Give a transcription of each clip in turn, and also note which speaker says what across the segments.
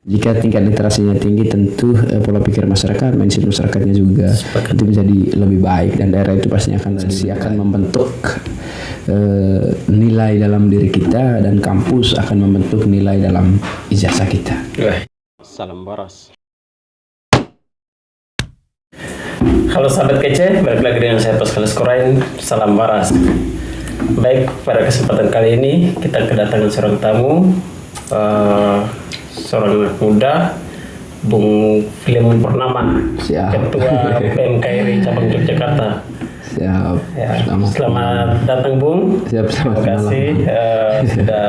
Speaker 1: Jika tingkat literasinya tinggi, tentu pola pikir masyarakat, mindset masyarakatnya juga itu menjadi lebih baik, dan daerah itu pastinya akan membentuk nilai dalam diri kita, dan kampus akan membentuk nilai dalam ijazah kita.
Speaker 2: Salam waras. Halo sahabat kece, balik lagi dengan saya Pascal Skorain. Salam waras. Baik, pada kesempatan kali ini kita kedatangan seorang tamu, seorang anak muda, Bung Filemon Purnama, Ketua PMKRI Cabang Yogyakarta.
Speaker 1: Siap.
Speaker 2: Ya, selamat datang Bung.
Speaker 1: Siap,
Speaker 2: terima kasih sudah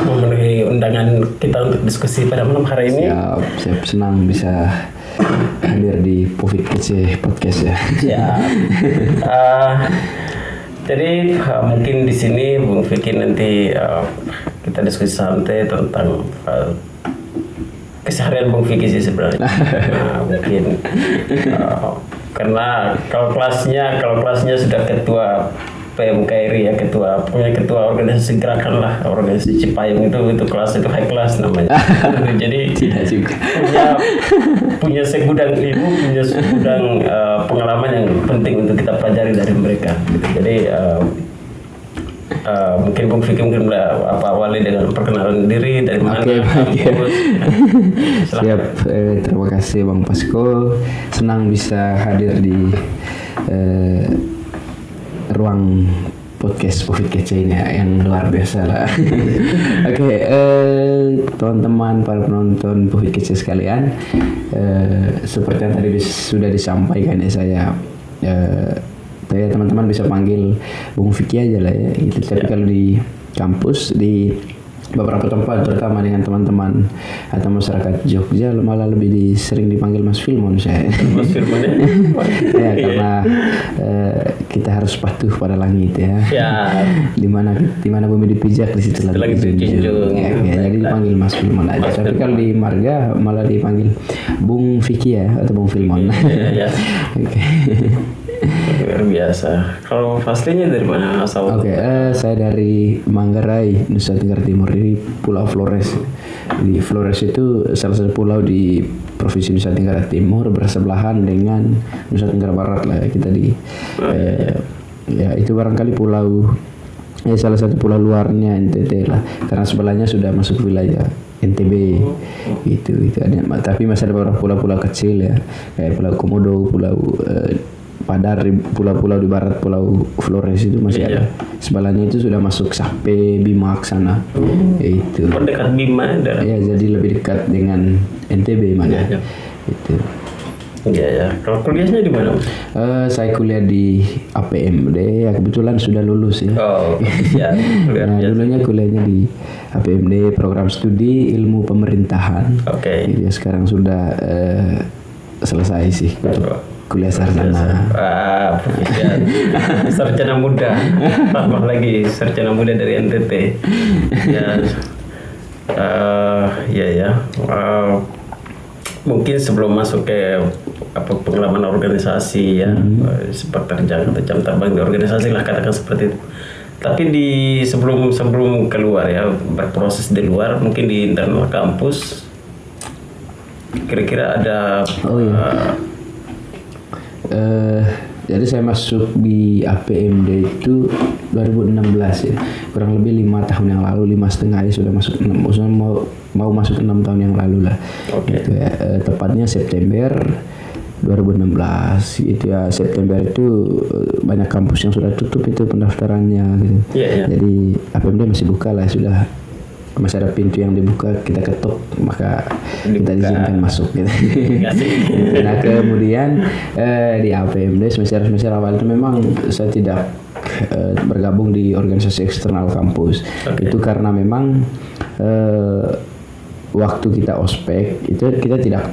Speaker 2: memenuhi undangan kita untuk diskusi pada malam hari ini.
Speaker 1: Siap, senang bisa hadir di Pufik Kece Podcast ya.
Speaker 2: Siap. Jadi mungkin di sini Bung Vicky nanti kita diskusi santai tentang keseharian Bung Vicky sih sebenarnya. Mungkin karena kalau kelasnya sudah ketua PMKRI ya, ketua organisasi gerakan lah, organisasi Cipayung itu kelas itu high class namanya. Jadi
Speaker 1: tidak juga
Speaker 2: punya segudang ilmu, punya segudang pengalaman yang penting untuk kita pelajari dari mereka. Jadi mungkin Bung Vicky awali dengan perkenalan diri dari mana.
Speaker 1: Siap, terima kasih Bang Pasko, senang bisa hadir di ruang podcast Pufik Kece ini yang luar biasa lah. Oke, teman-teman para penonton Pufik Kece sekalian, seperti yang tadi sudah disampaikan ya, saya teman-teman bisa panggil Bung Vicky aja lah ya gitu. Tapi kalau di kampus, di beberapa tempat terutama dengan teman-teman atau masyarakat Jogja malah lebih sering dipanggil Mas Filmon saya.
Speaker 2: Mas Filmon
Speaker 1: ya karena kita harus patuh pada langit ya. Di mana bumi dipijak di situ lagi dijunjung. Ya, jadi dipanggil Mas Filmon aja. Tapi kalau di marga malah dipanggil Bung Vicky ya, atau Bung Filmon.
Speaker 2: Oke. Luar biasa. Kalau aslinya dari mana asal?
Speaker 1: Saya dari Manggarai, Nusa Tenggara Timur, di Pulau Flores. Di Flores itu salah satu pulau di Provinsi Nusa Tenggara Timur, bersebelahan dengan Nusa Tenggara Barat lah kita di. Ya itu barangkali pulau, salah satu pulau luarnya NTT lah, karena sebelahnya sudah masuk wilayah NTB. Itu ada, tapi masih ada beberapa pulau-pulau kecil ya, kayak Pulau Komodo, Pulau Padar, pulau-pulau di barat Pulau Flores itu masih ada. Sebelahnya itu sudah masuk sampai Bima ke sana. Itu.
Speaker 2: Dekat Bima ada.
Speaker 1: Ya, jadi lebih dekat dengan NTB mana. Itu.
Speaker 2: Ya. Kalau kuliahnya di mana?
Speaker 1: Saya kuliah di APMD. Ya, kebetulan sudah lulus ya. Dulunya kuliahnya di APMD, program studi ilmu pemerintahan. Ya, sekarang sudah selesai sih. Kuliah sarjana.
Speaker 2: Sarjana muda. Tambah lagi sarjana muda dari NTT. Mungkin sebelum masuk ke pengalaman organisasi ya, sempat terjang atau jam terbang di organisasi lah, katakan seperti itu. Tapi sebelum keluar ya, berproses di luar, mungkin di internal kampus, kira-kira ada.
Speaker 1: Jadi saya masuk di APMD itu 2016 ya, kurang lebih 5 tahun yang lalu, 5,5 ya, sudah masuk 6, mau masuk 6 tahun yang lalu lah. Gitu ya. Tepatnya September 2016 gitu ya. September itu banyak kampus yang sudah tutup itu pendaftarannya gitu. Jadi APMD masih buka lah, sudah masih ada pintu yang dibuka, kita ketuk maka kita diizinkan masuk gitu. Nah kemudian di APMD semester awal itu memang saya tidak bergabung di organisasi eksternal kampus. Itu karena memang waktu kita ospek itu kita tidak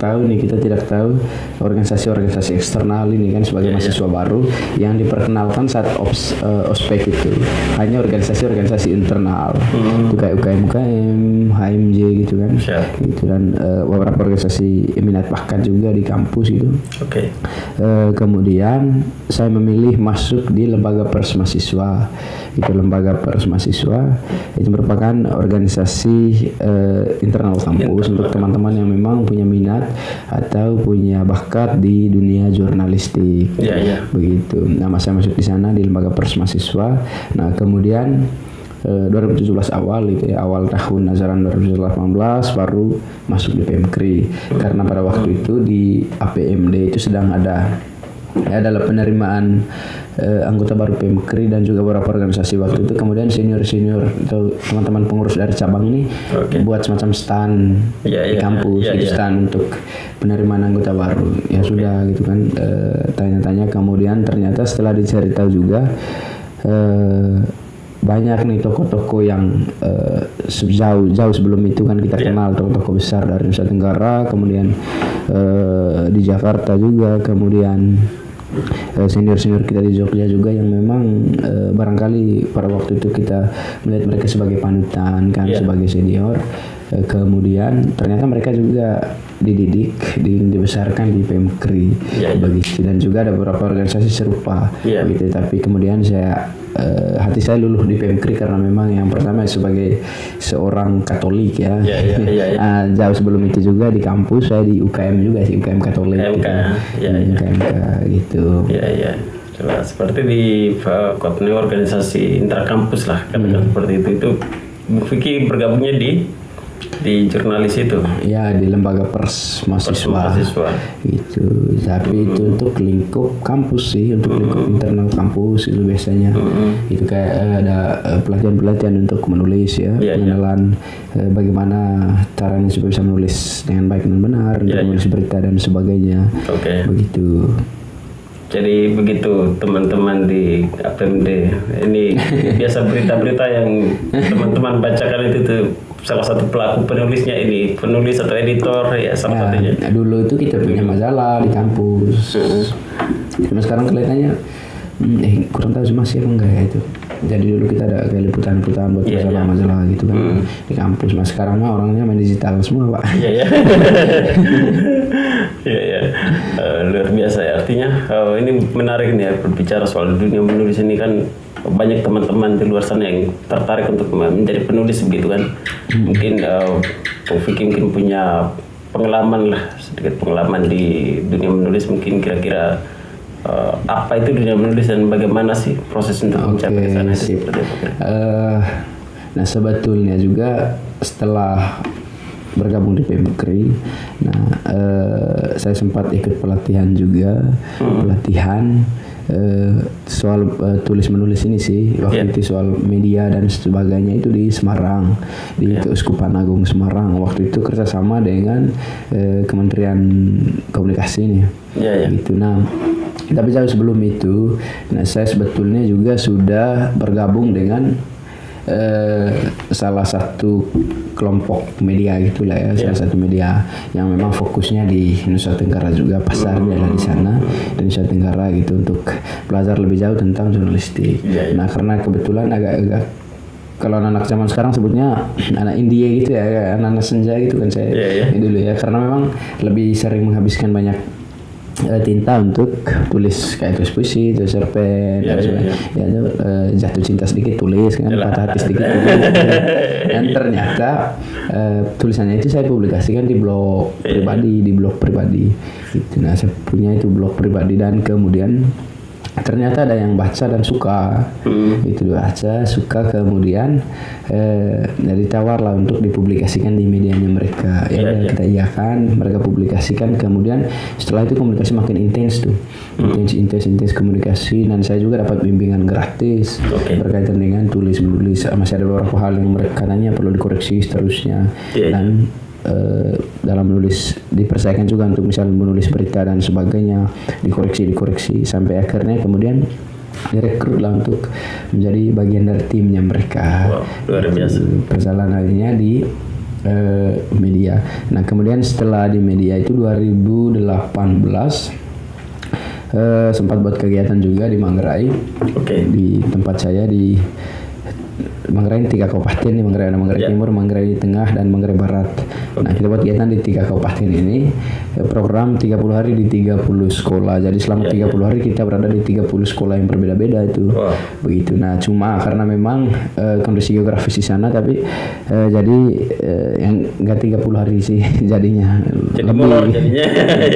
Speaker 1: tahu organisasi-organisasi eksternal ini kan sebagai mahasiswa baru yang diperkenalkan saat ospek itu hanya organisasi-organisasi internal itu kayak UKM, HMJ gitu kan, gitu dan beberapa organisasi minat bakat juga di kampus gitu. Kemudian saya memilih masuk di lembaga pers mahasiswa. Itu lembaga pers mahasiswa itu merupakan organisasi internal kampus untuk teman-teman yang memang punya minat atau punya bakat di dunia jurnalistik. Begitu. Nah, saya masuk di sana di lembaga pers mahasiswa. Nah, kemudian 2017 awal itu ya, awal tahun ajaran 2018 baru masuk di PMKRI karena pada waktu itu di APMD itu sedang adalah penerimaan anggota baru PMKRI dan juga beberapa organisasi waktu itu. Kemudian senior atau teman-teman pengurus dari cabang ini buat semacam stand di kampus, stand untuk penerimaan anggota baru. Ya sudah gitu kan, tanya-tanya. Kemudian ternyata setelah dicari tahu juga banyak nih toko-toko yang jauh sebelum itu kan kita kenal toko-toko besar dari Nusa Tenggara, kemudian di Jakarta juga, kemudian senior kita di Jogja juga yang memang barangkali pada waktu itu kita melihat mereka sebagai panutan kan, sebagai senior. Kemudian ternyata mereka juga dibesarkan di PMKRI begitu, dan juga ada beberapa organisasi serupa gitu. Tapi kemudian hati saya luluh di PMKRI karena memang yang pertama sebagai seorang Katolik ya. Jauh sebelum itu juga di kampus saya di UKM juga sih, UKM Katolik. UKMK gitu.
Speaker 2: Seperti di organisasi intrakampus lah kan, seperti itu. Fikri bergabungnya di jurnalis itu.
Speaker 1: Ya, di lembaga pers mahasiswa. Gitu. Tapi itu untuk lingkup kampus sih, untuk lingkup internal kampus itu biasanya. Itu kayak ada pelatihan-pelatihan untuk menulis ya, pengenalan bagaimana caranya supaya bisa menulis dengan baik dan benar, untuk menulis berita dan sebagainya. Begitu.
Speaker 2: Jadi begitu teman-teman di APMD. Ini biasa berita-berita yang teman-teman bacakan itu tuh salah satu pelaku penulisnya ini, penulis atau editor ya salah satunya.
Speaker 1: Dulu itu kita punya majalah di kampus. Cuma sekarang kelihatannya kurang tahu sih masih apa enggak ya itu. Jadi dulu kita ada kayak liputan-liputan buat majalah-majalah gitu kan di kampus. Mas sekarang mah orangnya main digital semua, Pak. Luar biasa ya. Artinya ini menarik nih ya, berbicara soal dunia menulis ini kan. Banyak teman-teman di luar sana yang tertarik untuk menjadi penulis begitu kan. Mungkin Fikri mungkin punya sedikit pengalaman di dunia menulis. Mungkin kira-kira apa itu dunia menulis dan bagaimana sih proses untuk mencapai ke sana itu seperti apa? Nah, sebetulnya juga setelah bergabung di PMKRI, saya sempat ikut pelatihan juga, soal tulis menulis ini sih waktu itu, soal media dan sebagainya itu di Semarang, di Keuskupan Agung Semarang. Waktu itu kerjasama dengan Kementerian Komunikasi nih, gitu. Nah, tapi jauh sebelum itu, saya sebetulnya juga sudah bergabung dengan salah satu kelompok media gitulah ya, salah satu media yang memang fokusnya di Nusa Tenggara juga, pasarnya adalah di sana di Nusa Tenggara gitu, untuk belajar lebih jauh tentang jurnalistik. Nah, karena kebetulan agak kalau anak zaman sekarang sebutnya anak indie gitu ya, anak senja gitu kan saya dulu ya, karena memang lebih sering menghabiskan banyak tinta untuk tulis, kayak tulis puisi, tulis cerpen, jatuh cinta sedikit tulis kan, patah hati sedikit tulis. Dan ternyata tulisannya itu saya publikasikan di blog pribadi, gitu. Nah, saya punya itu blog pribadi, dan kemudian ternyata ada yang baca dan suka, itu baca suka, kemudian ditawar lah untuk dipublikasikan di medianya mereka. Kita iakan, mereka publikasikan. Kemudian setelah itu komunikasi makin intens tuh, intens komunikasi, dan saya juga dapat bimbingan gratis berkaitan dengan tulis menulis. Masih ada beberapa hal yang mereka katanya perlu dikoreksi seterusnya, dan dalam menulis dipercayakan juga untuk misalnya menulis berita dan sebagainya, dikoreksi sampai akhirnya kemudian direkrut lah untuk menjadi bagian dari timnya mereka.
Speaker 2: Luar biasa.
Speaker 1: Perjalanannya di media. Nah kemudian setelah di media itu 2018 sempat buat kegiatan juga di Manggarai. Di tempat saya di Manggarai 3 kabupaten nih, Manggarai ada Manggarai Timur, Manggarai Tengah, dan Manggarai Barat. Nah kita buat kegiatan di 3 kabupaten ini, program 30 hari di 30 sekolah. Jadi selama 30 hari kita berada di 30 sekolah yang berbeda-beda itu. Begitu. Nah cuma karena memang kondisi geografis di sana, tapi jadi yang enggak 30 hari sih jadinya.
Speaker 2: Jadi
Speaker 1: lebih
Speaker 2: jadinya.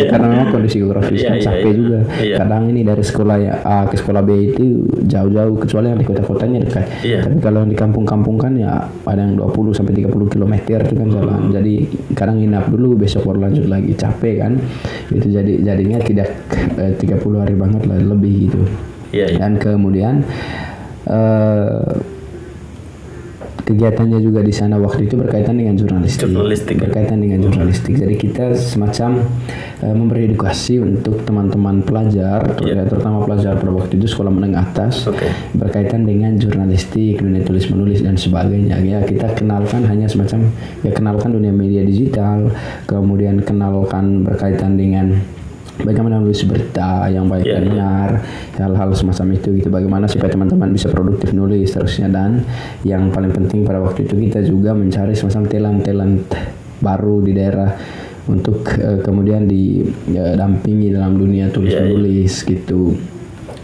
Speaker 1: Karena memang kondisi geografis kan capek juga. Kadang ini dari sekolah A ke sekolah B itu jauh-jauh, kecuali yang di kota-kotanya dekat. Tapi kalau yang di kampung-kampung kan ya ada yang 20 sampai 30 km itu kan jalan. Jadi kadang nginap dulu, besok baru lanjut lagi, capek kan. Itu jadinya tidak 30 hari banget lah, lebih gitu. Dan kemudian kegiatannya juga di sana waktu itu berkaitan dengan jurnalistik. Berkaitan dengan jurnalistik. Jadi kita semacam memberi edukasi untuk teman-teman pelajar, terutama pelajar pada waktu itu sekolah menengah atas, berkaitan dengan jurnalistik, dunia tulis menulis dan sebagainya. Ya kita kenalkan hanya semacam kenalkan dunia media digital, kemudian kenalkan berkaitan dengan bagaimana menulis berita yang baik dan benar, hal-hal semacam itu gitu. Bagaimana supaya teman-teman bisa produktif nulis terusnya, dan yang paling penting pada waktu itu kita juga mencari semacam talent baru di daerah untuk kemudian didampingi dalam dunia tulis menulis gitu.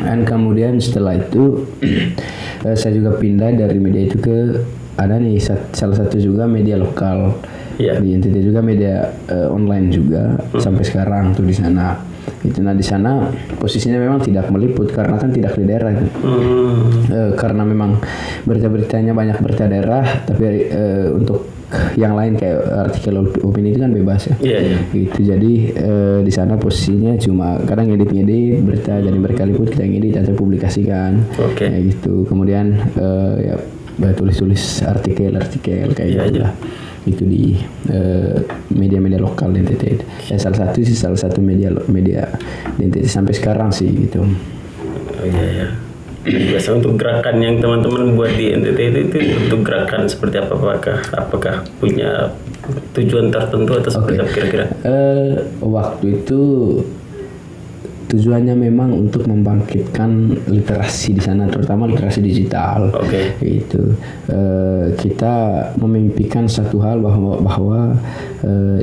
Speaker 1: Dan kemudian setelah itu saya juga pindah dari media itu ke ada nih salah satu juga media lokal. Di NTT juga media online juga sampai sekarang tuh di sana. Itu di sana posisinya memang tidak meliput karena kan tidak di daerah itu. Karena memang berita-beritanya banyak berita daerah, tapi untuk yang lain kayak artikel opini itu kan bebas ya. Gitu. Jadi di sana posisinya cuma kadang ngedit berita, jadi berkali-liput kita ngedit atau publikasikan. Kayak gitu. Kemudian tulis-tulis artikel kayak gitu lah. Itu di media-media lokal di NTT. Salah satu media di NTT sampai sekarang sih gitu.
Speaker 2: Biasa untuk gerakan yang teman-teman buat di NTT itu untuk gerakan seperti apa? Apakah punya tujuan tertentu atau seperti apa kira-kira?
Speaker 1: Waktu itu tujuannya memang untuk membangkitkan literasi di sana, terutama literasi digital. Gitu. Kita memimpikan satu hal bahwa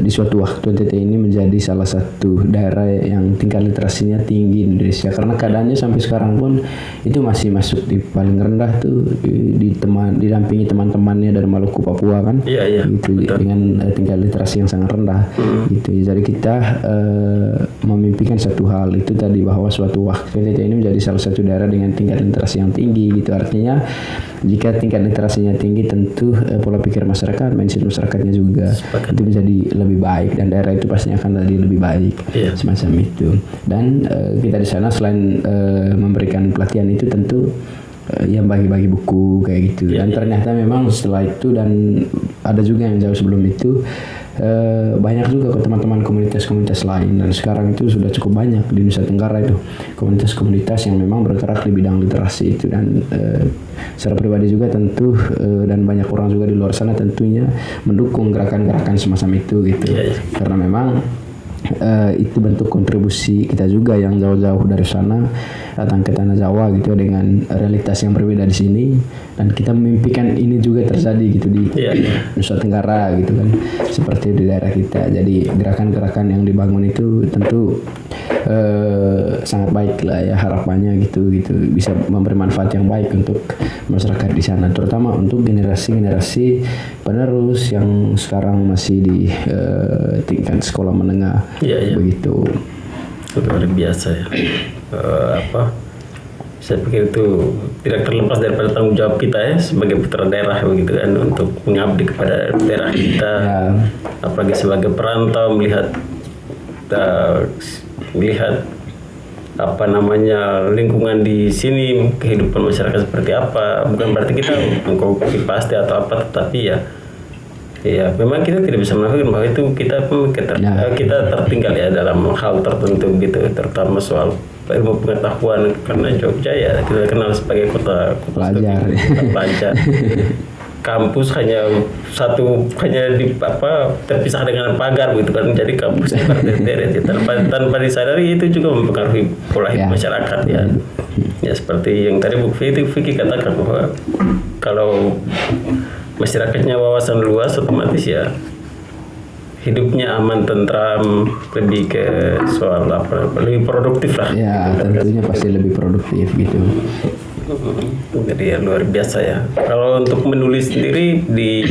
Speaker 1: di suatu waktu NTT ini menjadi salah satu daerah yang tingkat literasinya tinggi di Indonesia. Karena keadaannya sampai sekarang pun itu masih masuk di paling rendah tuh, didampingi teman-temannya dari Maluku, Papua kan. Gitu, dengan tingkat literasi yang sangat rendah. Gitu. Jadi kita memimpikan satu hal itu tadi, bahwa suatu waktu NTT ini menjadi salah satu daerah dengan tingkat literasi yang tinggi gitu. Artinya jika tingkat literasinya tinggi, tentu pola pikir masyarakat, mindset masyarakatnya juga itu menjadi lebih baik, dan daerah itu pastinya akan jadi lebih baik. Semacam itu. Dan kita di sana selain memberikan pelatihan itu tentu yang bagi-bagi buku kayak gitu. Dan ternyata memang setelah itu, dan ada juga yang jauh sebelum itu, banyak juga teman-teman komunitas-komunitas lain, dan sekarang itu sudah cukup banyak di Nusa Tenggara itu komunitas-komunitas yang memang bergerak di bidang literasi itu. Dan secara pribadi juga tentu dan banyak orang juga di luar sana tentunya mendukung gerakan-gerakan semacam itu gitu. Karena memang itu bentuk kontribusi kita juga yang jauh-jauh dari sana datang ke tanah Jawa gitu dengan realitas yang berbeda di sini, dan kita memimpikan ini juga terjadi gitu di Nusa Tenggara gitu kan, seperti di daerah kita. Jadi gerakan-gerakan yang dibangun itu tentu sangat baik lah ya, harapannya gitu bisa memberi manfaat yang baik untuk masyarakat di sana, terutama untuk generasi-generasi penerus yang sekarang masih di tingkat sekolah menengah. Begitu.
Speaker 2: Luar biasa ya. Saya pikir itu tidak terlepas daripada tanggung jawab kita ya sebagai putra daerah begitu kan, untuk mengabdi kepada daerah kita. Apalagi sebagai perantau melihat lingkungan di sini, kehidupan masyarakat seperti apa. Bukan berarti kita mengkopi pasti atau apa, tetapi ya memang kita tidak bisa menafikan bahwa itu kita tertinggal ya dalam hal tertentu gitu, terutama soal ilmu pengetahuan. Karena Jogja ya kita kenal sebagai kota pelajar. kampus hanya terpisah dengan pagar gitu kan, jadi kampusnya berderet-deret tanpa disadari itu juga mempengaruhi pola hidup masyarakat ya seperti yang tadi Bu Vicky katakan bahwa kalau masyarakatnya wawasan luas otomatis ya hidupnya aman, tentram, lebih ke soal lebih produktif lah.
Speaker 1: Ya tentunya pasti lebih produktif gitu.
Speaker 2: Jadi ya luar biasa ya. Kalau untuk menulis sendiri di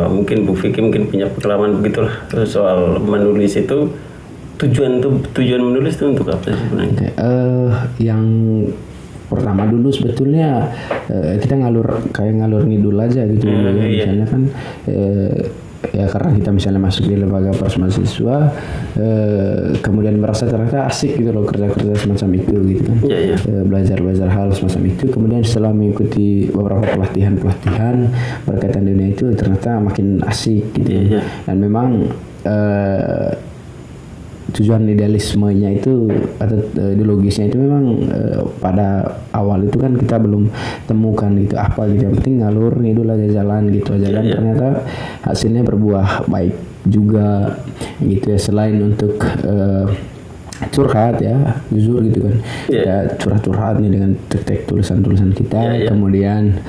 Speaker 2: mungkin Bu Vicky mungkin punya pengalaman begitulah soal menulis itu. Tujuan menulis itu untuk apa sih sebenarnya?
Speaker 1: Yang pertama dulu sebetulnya kita ngalur ngidul aja gitu misalnya kan ya karena kita misalnya masuk di lembaga pers mahasiswa kemudian merasa ternyata asik gitu loh kerja semacam itu gitu kan belajar hal semacam itu, kemudian setelah mengikuti beberapa pelatihan berkaitan dunia itu ternyata makin asik gitu dan memang tujuan idealismenya itu atau ideologisnya itu memang pada awal itu kan kita belum temukan gitu apa gitu, yang penting ngalur ngidul aja jalan gitu aja dan ternyata hasilnya berbuah baik juga gitu ya, selain untuk curhat ya jujur gitu kan ya curhat nih dengan tek tulisan kita kemudian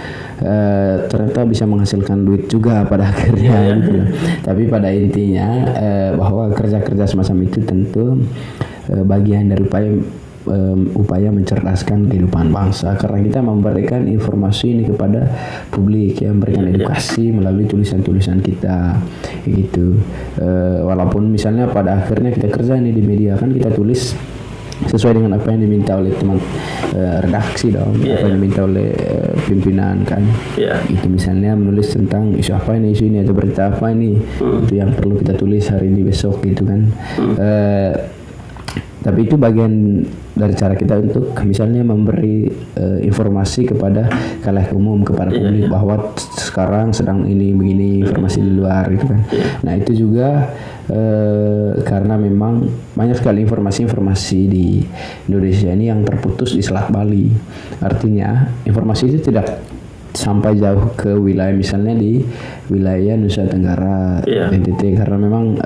Speaker 1: ternyata bisa menghasilkan duit juga pada akhirnya gitu. Tapi pada intinya bahwa kerja semacam itu tentu bagian dari upaya mencerdaskan kehidupan bangsa karena kita memberikan informasi ini kepada publik ya, memberikan edukasi melalui tulisan-tulisan kita gitu. Walaupun misalnya pada akhirnya kita kerja nih di media kan kita tulis sesuai dengan apa yang diminta oleh teman redaksi dong, apa yang diminta oleh pimpinan kan. Itu misalnya menulis tentang isu apa ini, atau berita apa ini, itu yang perlu kita tulis hari ini besok gitu kan. Tapi itu bagian dari cara kita untuk misalnya memberi informasi kepada khalayak umum, kepada publik bahwa sekarang sedang ini begini informasi di luar gitu kan. Nah itu juga karena memang banyak sekali informasi di Indonesia ini yang terputus di Selat Bali. Artinya informasi itu tidak sampai jauh ke wilayah misalnya di wilayah Nusa Tenggara, NTT karena memang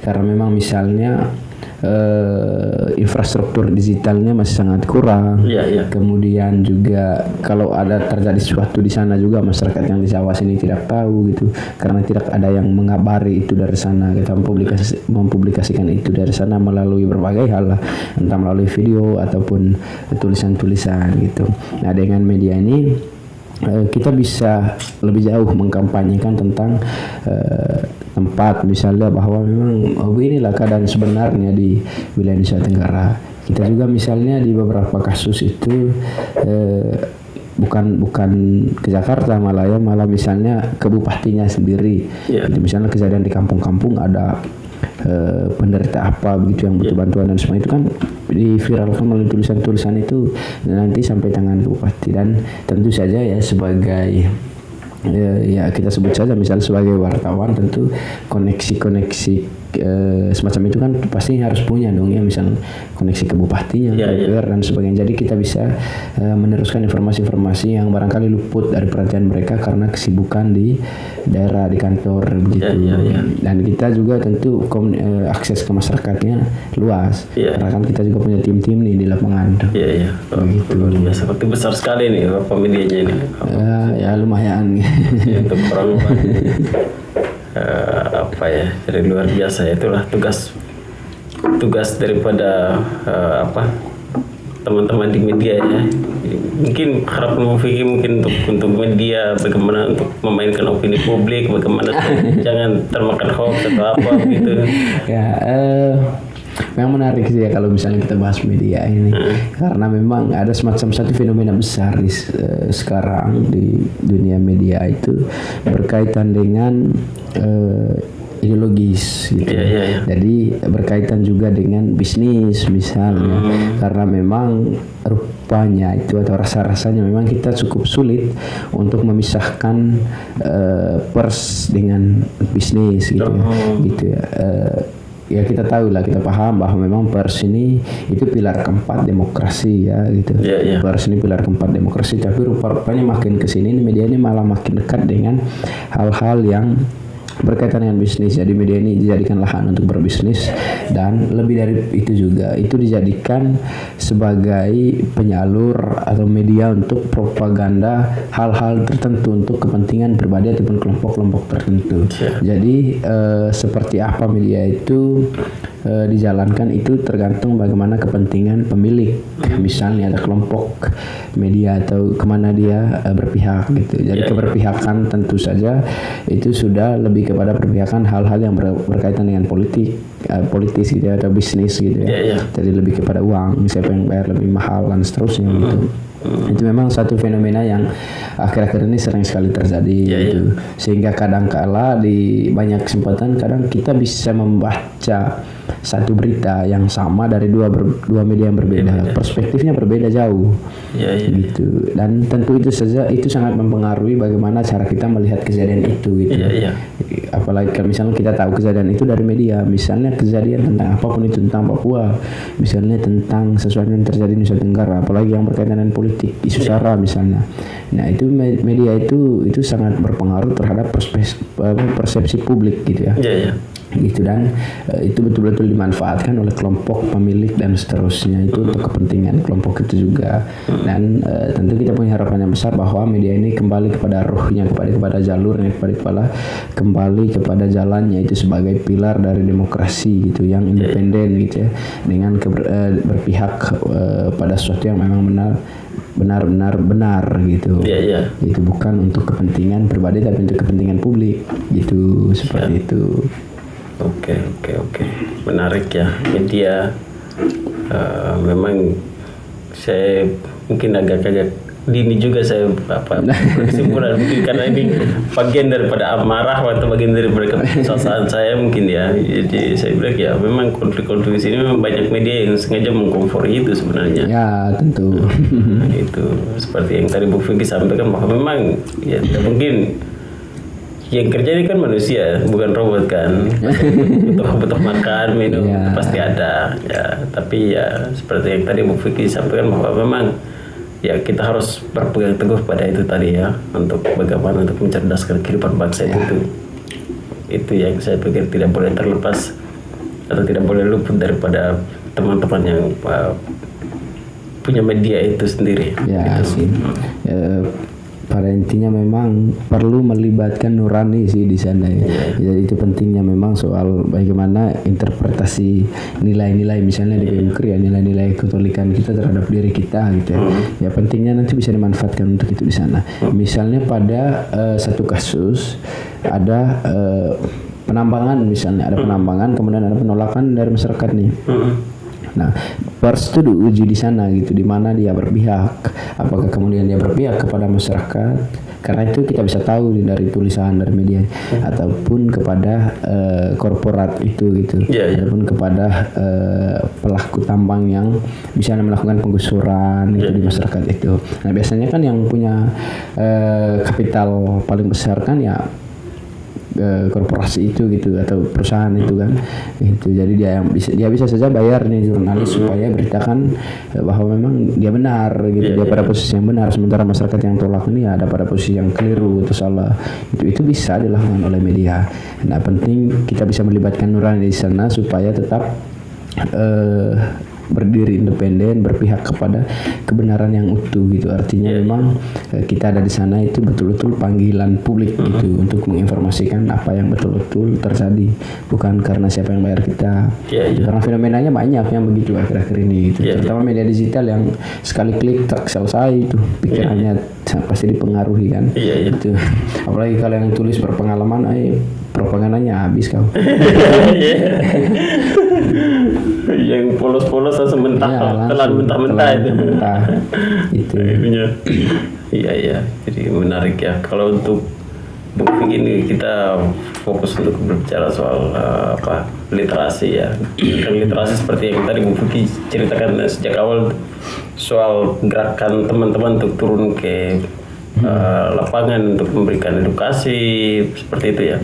Speaker 1: karena memang misalnya infrastruktur digitalnya masih sangat kurang. Kemudian juga kalau ada terjadi sesuatu di sana juga masyarakat yang di Jawa sini tidak tahu gitu karena tidak ada yang mengabari itu dari sana. Kita mempublikasikan itu dari sana melalui berbagai hal lah, entah melalui video ataupun tulisan-tulisan gitu. Nah dengan media ini kita bisa lebih jauh mengkampanyekan tentang tempat misalnya bahwa memang inilah keadaan sebenarnya di wilayah Nusa Tenggara. Kita juga misalnya di beberapa kasus itu bukan ke Jakarta malah misalnya ke bupatinya sendiri. Gitu, misalnya kejadian di kampung-kampung ada penderita apa begitu yang butuh bantuan dan semua itu kan diviralkan melalui tulisan-tulisan itu nanti sampai tangan bupati. Dan tentu saja ya sebagai ya kita sebut saja misalnya sebagai wartawan tentu koneksi semacam itu kan pasti harus punya dong ya, misalnya koneksi ke bupatinya, dan sebagainya. Jadi kita bisa meneruskan informasi-informasi yang barangkali luput dari perhatian mereka karena kesibukan di daerah, di kantor begitu. Dan kita juga tentu akses ke masyarakatnya luas karena kan kita juga punya tim-tim nih di lapangan.
Speaker 2: Begitu. Seperti besar sekali nih apa medianya ini.
Speaker 1: Ya lumayan.
Speaker 2: Untuk orang jadi luar biasa. Itulah tugas daripada teman-teman di media ya. Mungkin harapan Bu Vicky mungkin untuk media bagaimana untuk memainkan opini publik, bagaimana jangan termakan hoax atau apa gitu.
Speaker 1: Memang menarik sih ya kalau misalnya kita bahas media ini karena memang ada semacam satu fenomena besar sekarang di dunia media itu berkaitan dengan ideologis gitu. Jadi berkaitan juga dengan bisnis misalnya karena memang rupanya itu atau rasa-rasanya memang kita cukup sulit untuk memisahkan pers dengan bisnis gitu ya. ya kita tahu lah, kita paham bahwa memang pers ini itu pilar keempat demokrasi ya gitu. Pers ini pilar keempat demokrasi, tapi rupanya makin kesini media ini malah makin dekat dengan hal-hal yang berkaitan dengan bisnis. Jadi media ini dijadikan lahan untuk berbisnis, dan lebih dari itu juga itu dijadikan sebagai penyalur atau media untuk propaganda hal-hal tertentu untuk kepentingan pribadi ataupun kelompok-kelompok tertentu. Jadi seperti apa media itu dijalankan itu tergantung bagaimana kepentingan pemilik. Misalnya ada kelompok media atau kemana dia berpihak gitu. Jadi keberpihakan tentu saja itu sudah lebih kepada perpihakan hal-hal yang berkaitan dengan politis gitu atau bisnis gitu ya. Jadi lebih kepada uang, siapa yang bayar lebih mahal dan seterusnya gitu. Itu memang satu fenomena yang akhir-akhir ini sering sekali terjadi gitu. Sehingga kadang-kala di banyak kesempatan kadang kita bisa membaca satu berita yang sama dari dua media yang berbeda, perspektifnya berbeda jauh gitu. Dan tentu itu saja itu sangat mempengaruhi bagaimana cara kita melihat kejadian itu gitu. Apalagi misalnya kita tahu kejadian itu dari media, misalnya kejadian tentang apapun itu, tentang Papua, misalnya tentang sesuatu yang terjadi di Nusa Tenggara, apalagi yang berkaitan dengan politik, isu sara misalnya. Nah itu media itu sangat berpengaruh terhadap persepsi publik gitu ya. Gitu, dan itu betul-betul dimanfaatkan oleh kelompok pemilik dan seterusnya itu untuk kepentingan kelompok itu juga. Dan tentu kita punya harapan yang besar bahwa media ini kembali kepada ruhnya, kepada jalurnya, kembali kepada jalannya itu sebagai pilar dari demokrasi gitu, yang independen gitu ya, dengan berpihak pada sesuatu yang memang benar gitu. Itu bukan untuk kepentingan pribadi tapi untuk kepentingan publik gitu, seperti itu.
Speaker 2: Oke. Menarik ya, media memang saya mungkin agak dini juga saya kesimpulan mungkin karena ini bagian daripada amarah atau bagian daripada kesalahan saya mungkin ya. Jadi saya bilang ya memang konflik-konflik di sini memang banyak media yang sengaja mengkomfori itu sebenarnya.
Speaker 1: Ya tentu.
Speaker 2: Itu seperti yang tadi Bu Vicky sampaikan bahwa memang ya tidak mungkin. Yang kerja ini kan manusia, bukan robot kan. Butuh makan, minum, pasti ada. Ya, tapi ya seperti yang tadi Bu Vicky sampaikan bahwa memang ya kita harus berpegang teguh pada itu tadi ya, untuk bagaimana untuk mencerdaskan kehidupan bangsa itu. Itu yang saya pikir tidak boleh terlepas atau tidak boleh luput daripada teman-teman yang punya media itu sendiri.
Speaker 1: Ya sih. Pada intinya memang perlu melibatkan nurani sih di sana ya. Jadi itu pentingnya memang soal bagaimana interpretasi nilai-nilai misalnya di BMKRI ya, nilai-nilai ketolikan kita terhadap diri kita gitu ya. Ya pentingnya nanti bisa dimanfaatkan untuk itu di sana. Misalnya pada satu kasus ada penambangan misalnya, ada penambangan kemudian ada penolakan dari masyarakat nih. Nah, pers itu diuji di sana gitu, di mana dia berpihak. Apakah kemudian dia berpihak kepada masyarakat? Karena itu kita bisa tahu dari tulisan dari media, ataupun kepada korporat itu gitu, ataupun kepada pelaku tambang yang bisa melakukan penggusuran itu di masyarakat itu. Nah, biasanya kan yang punya kapital paling besar kan ya korporasi itu gitu atau perusahaan itu kan itu. Jadi dia bisa saja bayar nih jurnalis supaya beritakan bahwa memang dia benar gitu, dia pada posisi yang benar, sementara masyarakat yang tolak ini ada pada posisi yang keliru atau salah. Itu bisa dilakukan oleh media. Nah, penting kita bisa melibatkan nurani di sana supaya tetap berdiri independen, berpihak kepada kebenaran yang utuh gitu. Artinya memang kita ada di sana itu betul-betul panggilan publik gitu untuk menginformasikan apa yang betul-betul terjadi, bukan karena siapa yang bayar kita. Karena fenomenanya banyak yang begitu akhir-akhir ini gitu. Terutama media digital yang sekali klik tak selesai itu pikirannya pasti dipengaruhi kan. Itu. Apalagi kalau yang tulis berpengalaman, propagandanya habis kau.
Speaker 2: Yang polos-polos langsung mentah, telan mentah-mentah itu.
Speaker 1: Itu.
Speaker 2: Iya. Jadi menarik ya. Kalau untuk begini kita fokus untuk berbicara soal literasi ya. Literasi seperti yang tadi Bu Vicky ceritakan sejak awal soal gerakan teman-teman untuk turun ke lapangan untuk memberikan edukasi seperti itu ya.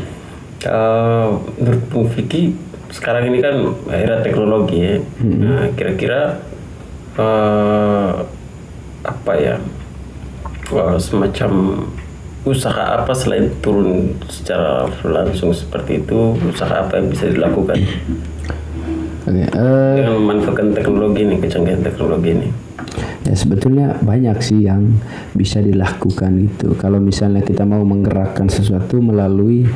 Speaker 2: Menurut Bu Vicky sekarang ini kan era teknologi ya. Nah, kira-kira apa ya, semacam usaha apa selain turun secara langsung seperti itu, usaha apa yang bisa dilakukan dengan memanfaatkan teknologi ini, kecanggihan teknologi ini?
Speaker 1: Ya sebetulnya banyak sih yang bisa dilakukan gitu. Kalau misalnya kita mau menggerakkan sesuatu melalui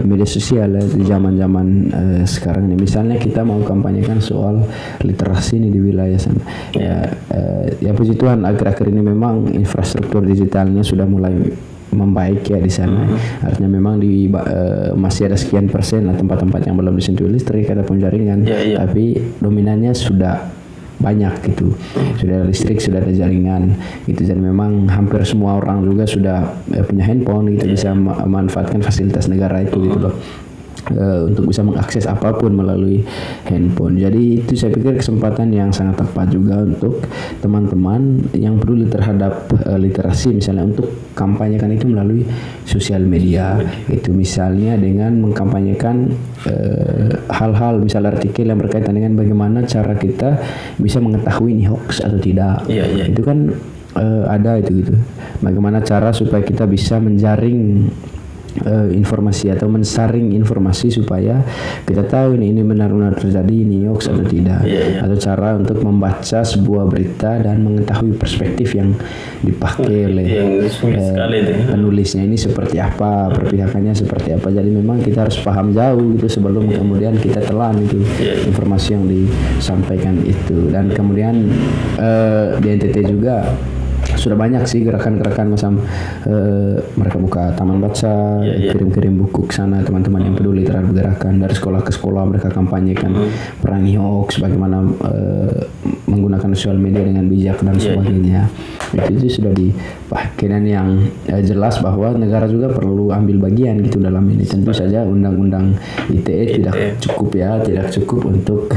Speaker 1: media sosial ya, di zaman-zaman sekarang ini. Misalnya kita mau kampanyekan soal literasi ini di wilayah sana. Ya puji Tuhan akhir-akhir ini memang infrastruktur digitalnya sudah mulai membaik ya di sana. Artinya memang masih ada sekian persen lah tempat-tempat yang belum disentuh listrik ataupun jaringan. Tapi dominannya sudah banyak gitu, sudah ada listrik, sudah ada jaringan gitu. Dan memang hampir semua orang juga sudah punya handphone gitu, bisa memanfaatkan fasilitas negara itu gitu loh, untuk bisa mengakses apapun melalui handphone. Jadi itu saya pikir kesempatan yang sangat tepat juga untuk teman-teman yang peduli terhadap literasi, misalnya untuk kampanyekan itu melalui sosial media. Itu misalnya dengan mengkampanyekan hal-hal, misal artikel yang berkaitan dengan bagaimana cara kita bisa mengetahui ini hoax atau tidak. Itu kan ada itu gitu. Bagaimana cara supaya kita bisa menjaring informasi atau mensaring informasi supaya kita tahu ini benar-benar terjadi, ini hoax atau tidak. Atau cara untuk membaca sebuah berita dan mengetahui perspektif yang dipakai oleh penulisnya ini seperti apa, perpihakannya seperti apa. Jadi memang kita harus paham jauh gitu sebelum kemudian kita telan itu informasi yang disampaikan itu. Dan kemudian di NTT juga sudah banyak sih gerakan-gerakan macam mereka buka taman baca, kirim-kirim buku ke sana, teman-teman yang peduli terhadap gerakan. Dari sekolah ke sekolah mereka kampanyekan perangi hoax, bagaimana menggunakan sosial media dengan bijak dan sebagainya. Itu sudah dipakai. Dan yang jelas bahwa negara juga perlu ambil bagian gitu dalam ini. Tentu saja undang-undang ITE tidak cukup untuk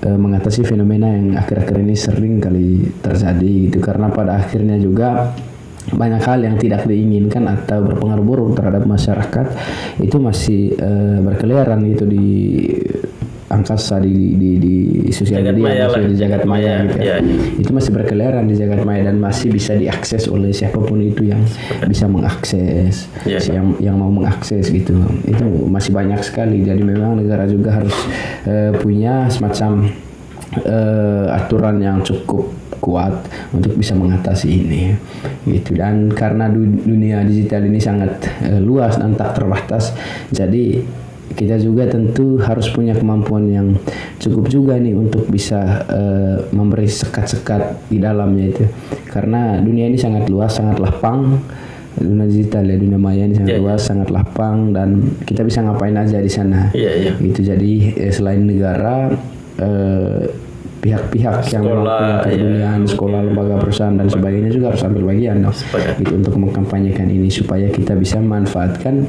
Speaker 1: mengatasi fenomena yang akhir-akhir ini sering kali terjadi gitu, karena pada akhirnya juga banyak hal yang tidak diinginkan atau berpengaruh buruk terhadap masyarakat itu masih berkeliaran gitu di angkasa, di sosial media, di jagat maya gitu ya. Itu masih berkeliaran di jagat maya dan masih bisa diakses oleh siapapun itu yang bisa mengakses, yang mau mengakses gitu. Itu masih banyak sekali. Jadi memang negara juga harus punya semacam aturan yang cukup kuat untuk bisa mengatasi ini gitu. Dan karena dunia digital ini sangat luas dan tak terbatas, jadi kita juga tentu harus punya kemampuan yang cukup juga nih untuk bisa memberi sekat-sekat di dalamnya itu. Karena dunia ini sangat luas, sangat lapang. Dunia digital ya, dunia maya ini sangat luas, sangat lapang, dan kita bisa ngapain aja di sana. Gitu. Jadi selain negara, pihak-pihak yang punya kepedulian, sekolah, lembaga, perusahaan dan sebagainya juga harus ambil bagian gitu untuk mengkampanyekan ini supaya kita bisa memanfaatkan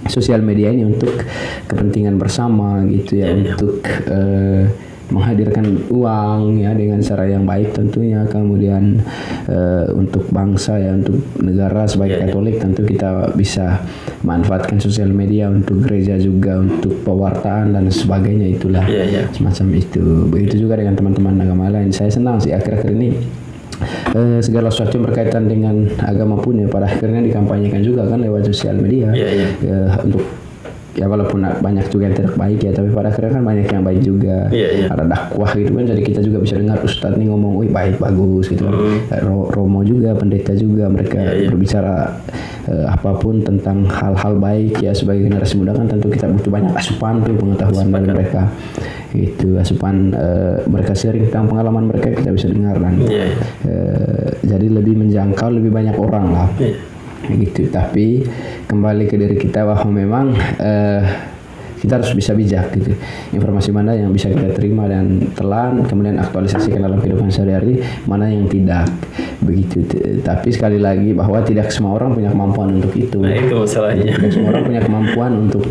Speaker 1: sosial media ini untuk kepentingan bersama gitu ya, untuk menghadirkan uang ya dengan cara yang baik tentunya. Kemudian untuk bangsa ya, untuk negara sebagai Katolik tentu kita bisa manfaatkan sosial media untuk gereja juga, untuk pewartaan dan sebagainya, itulah semacam itu. Begitu juga dengan teman-teman agama lain. Saya senang sih akhir-akhir ini segala sesuatu yang berkaitan dengan agama pun ya pada akhirnya dikampanyekan juga kan lewat sosial media. Untuk ya walaupun banyak juga yang tidak baik ya, tapi pada akhirnya kan banyak yang baik juga. Ada dakwah gitu kan, jadi kita juga bisa dengar ustadz nih ngomong, wih baik, bagus gitu kan. Romo juga, pendeta juga, mereka berbicara apapun tentang hal-hal baik ya. Sebagai generasi muda kan tentu kita butuh banyak asupan tuh, pengetahuan dari mereka itu, asupan mereka sharing tentang pengalaman mereka, kita bisa dengar dan jadi lebih menjangkau lebih banyak orang lah gitu. Tapi kembali ke diri kita bahwa memang kita harus bisa bijak gitu. Informasi mana yang bisa kita terima dan telan, kemudian aktualisasikan dalam kehidupan sehari-hari, mana yang tidak. Begitu. Tapi sekali lagi bahwa tidak semua orang punya kemampuan untuk itu.
Speaker 2: Nah, itu masalahnya.
Speaker 1: Tidak semua orang punya kemampuan untuk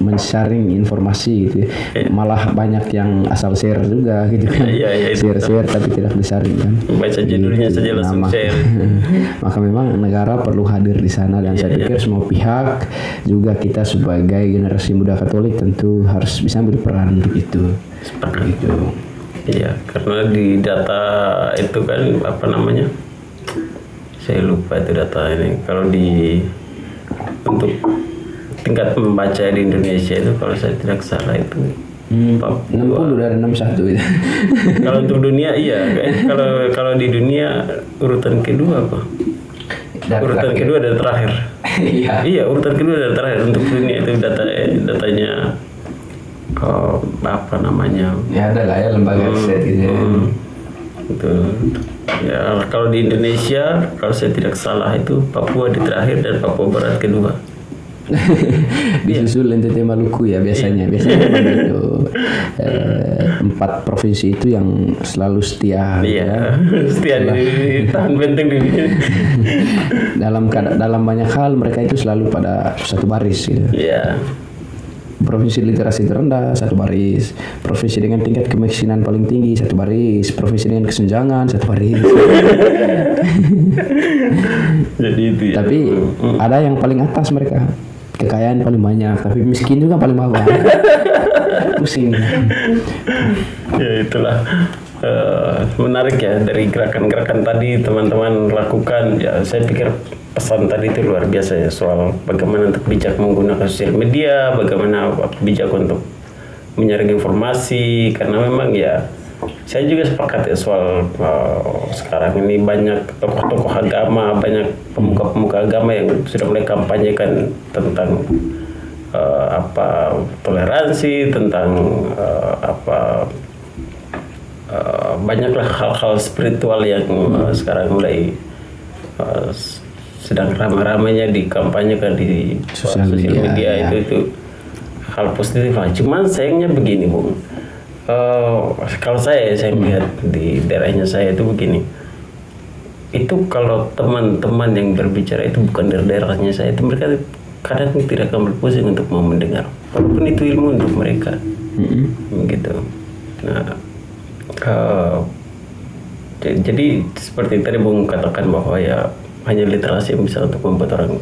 Speaker 1: men-sharing informasi gitu. Malah banyak yang asal share juga gitu kan. Share tapi tidak disaring kan.
Speaker 2: Baca judulnya saja langsung share.
Speaker 1: Maka memang negara perlu hadir di sana, dan saya pikir semua pihak, juga kita sebagai generasi muda Katolik tentu harus bisa ambil peran untuk itu. Gitu.
Speaker 2: Iya, karena di data itu kan apa namanya? Saya lupa itu data ini. Kalau di untuk tingkat membaca di Indonesia itu kalau saya tidak salah itu
Speaker 1: 60 dari 61 itu.
Speaker 2: Kalau untuk dunia iya, kalau di dunia urutan kedua apa? Urutan kedua dari terakhir. Iya, urutan kedua dari terakhir untuk dunia itu datanya apa namanya?
Speaker 1: Ya ada lah ya lembaga riset gitu ya.
Speaker 2: Betul. Ya kalau di Indonesia kalau saya tidak salah itu Papua di terakhir dan Papua Barat kedua.
Speaker 1: Disusul NTT Maluku ya biasanya memang itu 4 provinsi itu yang selalu setia.
Speaker 2: Iya, setia di tahan benteng di
Speaker 1: dalam banyak hal mereka itu selalu pada satu baris gitu.
Speaker 2: Iya.
Speaker 1: Provinsi literasi terendah satu baris, provinsi dengan tingkat kemiskinan paling tinggi satu baris, provinsi dengan kesenjangan satu baris.
Speaker 2: Jadi itu ya.
Speaker 1: Tapi ada yang paling atas mereka, kekayaan paling banyak, tapi miskin juga paling bawah. Pusing.
Speaker 2: Ya itulah menarik ya dari gerakan-gerakan tadi teman-teman lakukan. Ya saya pikir pesan tadi itu luar biasa ya, soal bagaimana untuk bijak menggunakan sosial media, bagaimana bijak untuk menyaring informasi, karena memang ya saya juga sepakat ya soal sekarang ini banyak tokoh-tokoh agama, banyak pemuka-pemuka agama yang sudah mulai kampanyekan tentang toleransi, tentang banyaklah hal-hal spiritual yang sekarang mulai sedang ramai-ramainya dikampanyekan di sosial media ya. Itu hal positif lah. Cuman sayangnya begini Bung, kalau saya melihat di daerahnya saya itu begini, itu kalau teman-teman yang berbicara itu bukan dari daerahnya saya, itu mereka kadang tidak akan berpusing untuk mau mendengar, walaupun itu ilmu untuk mereka, begitu. Nah, jadi seperti tadi Bung katakan bahwa ya hanya literasi yang bisa untuk membuat orang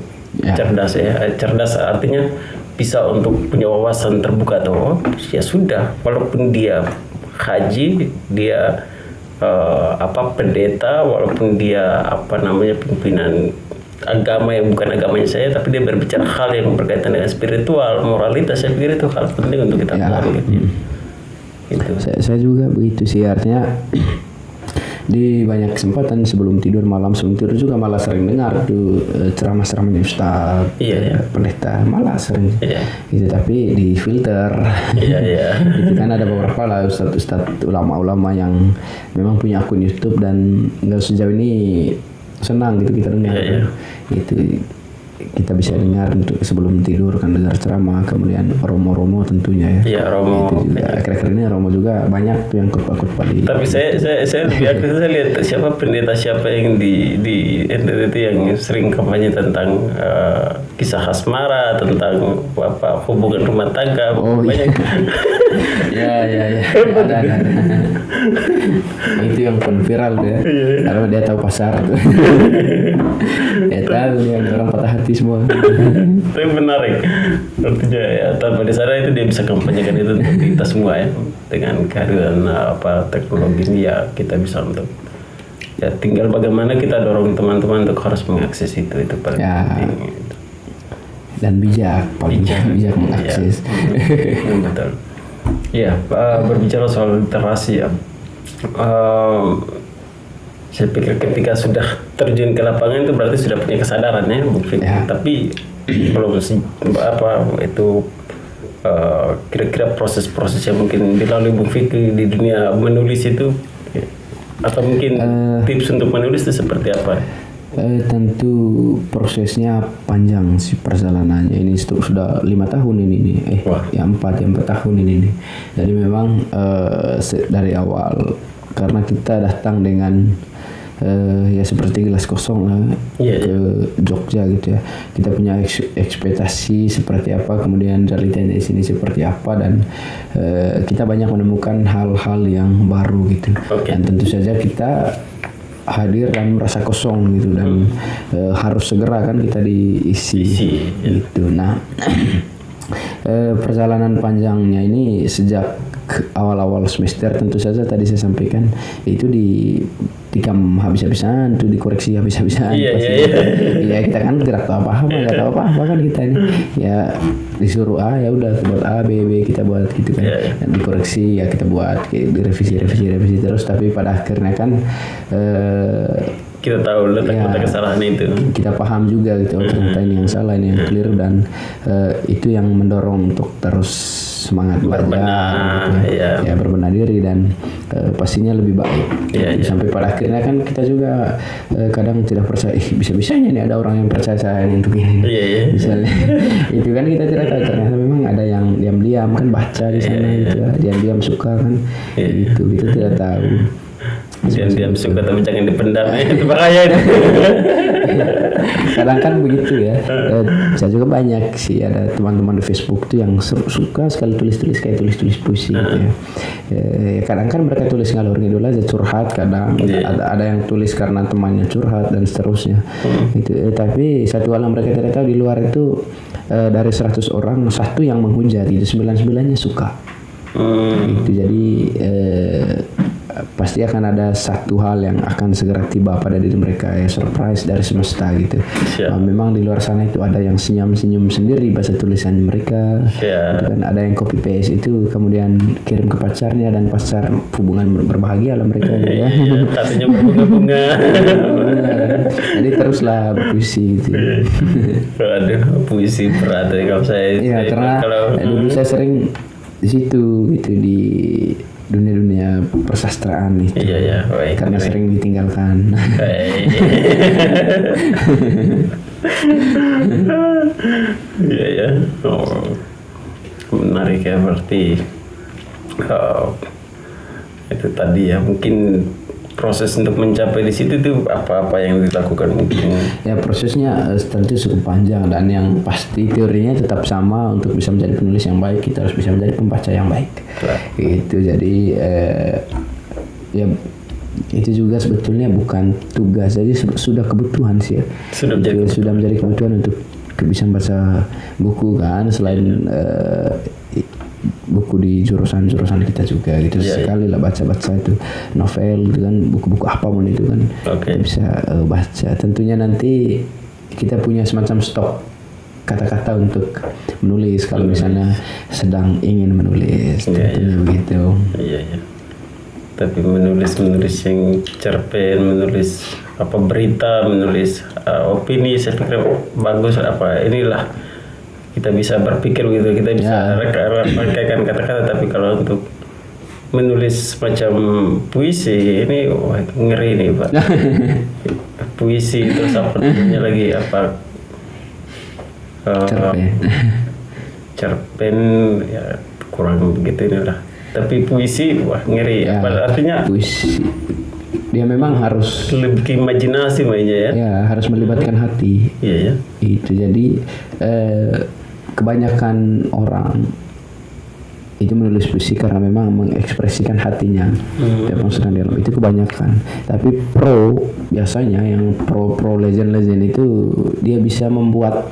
Speaker 2: cerdas ya. Cerdas artinya bisa untuk punya wawasan terbuka atau ya sudah, walaupun dia haji, dia pendeta, walaupun dia pimpinan agama yang bukan agamanya saya, tapi dia berbicara hal yang berkaitan dengan spiritual, moralitas, saya pikir itu hal penting untuk kita pelajari. Gitu.
Speaker 1: Saya juga begitu sih, artinya di banyak kesempatan sebelum tidur, malam sebelum tidur juga malah sering dengar tuh ceramah-ceramahnya Ustaz, pendeta, malah sering gitu, tapi di filter. Itu kan ada beberapa lah Ustaz ulama-ulama yang memang punya akun YouTube dan nggak sejauh ini senang gitu kita dengar. Gitu kita bisa dengar untuk sebelum tidur kan, dengar ceramah, kemudian romo-romo tentunya ya. Iya, romo. Itu juga akhir-akhir ini romo juga banyak tuh yang khotbah di.
Speaker 2: Tapi saya lihat siapa yang di NTT yang sering kampanye tentang kisah asmara, tentang hubungan rumah tangga, banyak.
Speaker 1: Ya. Ada. Itu yang pun viral tuh ya. Karena dia tahu pasar tuh. Dia tahu dia orang patah hati semua.
Speaker 2: Tapi menarik. Artinya ya tanpa di sana itu dia bisa kampanyekan itu untuk kita semua ya. Dengan kehadiran teknologi ini ya kita bisa untuk ya tinggal bagaimana kita dorong teman-teman untuk harus mengakses itu paling penting.
Speaker 1: Dan bijak mengakses.
Speaker 2: Betul. Ya, berbicara soal literasi ya. Saya pikir ketika sudah terjun ke lapangan itu berarti sudah punya kesadaran ya, Bung Fik. Tapi belum kira-kira proses-proses yang mungkin dilalui Bung Fik di dunia menulis itu, atau mungkin tips untuk menulis itu seperti apa?
Speaker 1: Tentu prosesnya panjang sih perjalanannya. Ini sudah 5 tahun ini nih.
Speaker 2: Wah.
Speaker 1: Ya 4 tahun ini nih. Jadi memang dari awal karena kita datang dengan ya seperti gelas kosong lah ke Jogja gitu ya. Kita punya ekspektasi seperti apa, kemudian realitanya di sini seperti apa, dan kita banyak menemukan hal-hal yang baru gitu. Dan tentu saja kita hadir dan merasa kosong gitu, dan harus segera kan kita diisi gitu. Nah, perjalanan panjangnya ini sejak awal-awal semester tentu saja tadi saya sampaikan itu dikam habis-habisan, tuh dikoreksi habis-habisan. Iya, kita kan tidak tahu apa-apa kan kita ini. Ya disuruh A ya udah buat A, B kita buat gitu kan. Dan dikoreksi ya kita buat, direvisi terus, tapi pada akhirnya kan
Speaker 2: kita tahu letak kesalahan itu. Kita
Speaker 1: paham juga gitu, ternyata ini yang salah, ini yang keliru, dan itu yang mendorong untuk terus semangat belajar, ya berbenah diri, dan pastinya lebih baik. Sampai pada akhirnya kan kita juga kadang tidak percaya, bisa-bisanya nih ada orang yang percaya saya untuk ini. Misalnya itu kan kita tidak tahu, ternyata memang ada yang diam-diam kan baca di sana gitu, diam-diam suka kan, itu kita tidak tahu.
Speaker 2: Diam-diam suka tapi jangan dipendam, itu bahaya itu.
Speaker 1: Kadang kan begitu ya. Saya juga banyak sih ada teman-teman di Facebook tuh yang suka sekali tulis kayak tulis puisi gitu ya. Kadang kan mereka tulis ngalor ngidul aja, curhat, kadang ada yang tulis karena temannya curhat dan seterusnya. Itu tapi satu hal yang mereka tidak tahu, di luar itu dari 100 orang satu yang menghujat, itu 99-nya suka. Itu jadi pasti akan ada satu hal yang akan segera tiba pada diri mereka, ya surprise dari semesta gitu. Memang di luar sana itu ada yang senyum sendiri bahasa tulisan mereka, gitu kan. Ada yang copy paste itu kemudian kirim ke pacarnya, dan pacar hubungan berbahagia lah mereka gitu ya.
Speaker 2: Katanya berbunga-bunga.
Speaker 1: Jadi teruslah berpuisi gitu.
Speaker 2: Aduh, puisi berat ya kalau saya.
Speaker 1: Iya, karena dulu saya sering di situ gitu, di dunia persastraan itu. Karena sering ditinggalkan.
Speaker 2: Menarik ya, berarti itu tadi ya, mungkin proses untuk mencapai di situ tuh apa yang dilakukan mungkin.
Speaker 1: Ya prosesnya tentu cukup panjang, dan yang pasti teorinya tetap sama. Untuk bisa menjadi penulis yang baik kita harus bisa menjadi pembaca yang baik. Gitu. Jadi ya itu juga sebetulnya bukan tugas, jadi sudah kebutuhan sih ya. Sudah menjadi kebutuhan untuk bisa membaca buku kan, selain buku di jurusan kita juga gitu. Sekali lah baca itu novel gitu kan, buku-buku apapun itu kan kita bisa baca. Tentunya nanti kita punya semacam stok kata-kata untuk menulis kalau misalnya sedang ingin menulis. Tentunya begitu.
Speaker 2: Tapi menulis yang cerpen, menulis berita, menulis opini, saya pikir bagus. Inilah kita bisa berpikir gitu, kita bisa rekaykan kata-kata. Tapi kalau untuk menulis macam puisi ini ngeri nih Pak. Puisi terus apa namanya lagi cerpen ya kurang begitu inilah. Tapi puisi ngeri ya. Artinya
Speaker 1: puisi dia memang harus
Speaker 2: lebih imajinasi mainnya ya.
Speaker 1: Ya harus melibatkan hati. Itu jadi kebanyakan orang itu menulis puisi karena memang mengekspresikan hatinya, yang sedang dalam itu kebanyakan. Tapi biasanya yang pro legend itu dia bisa membuat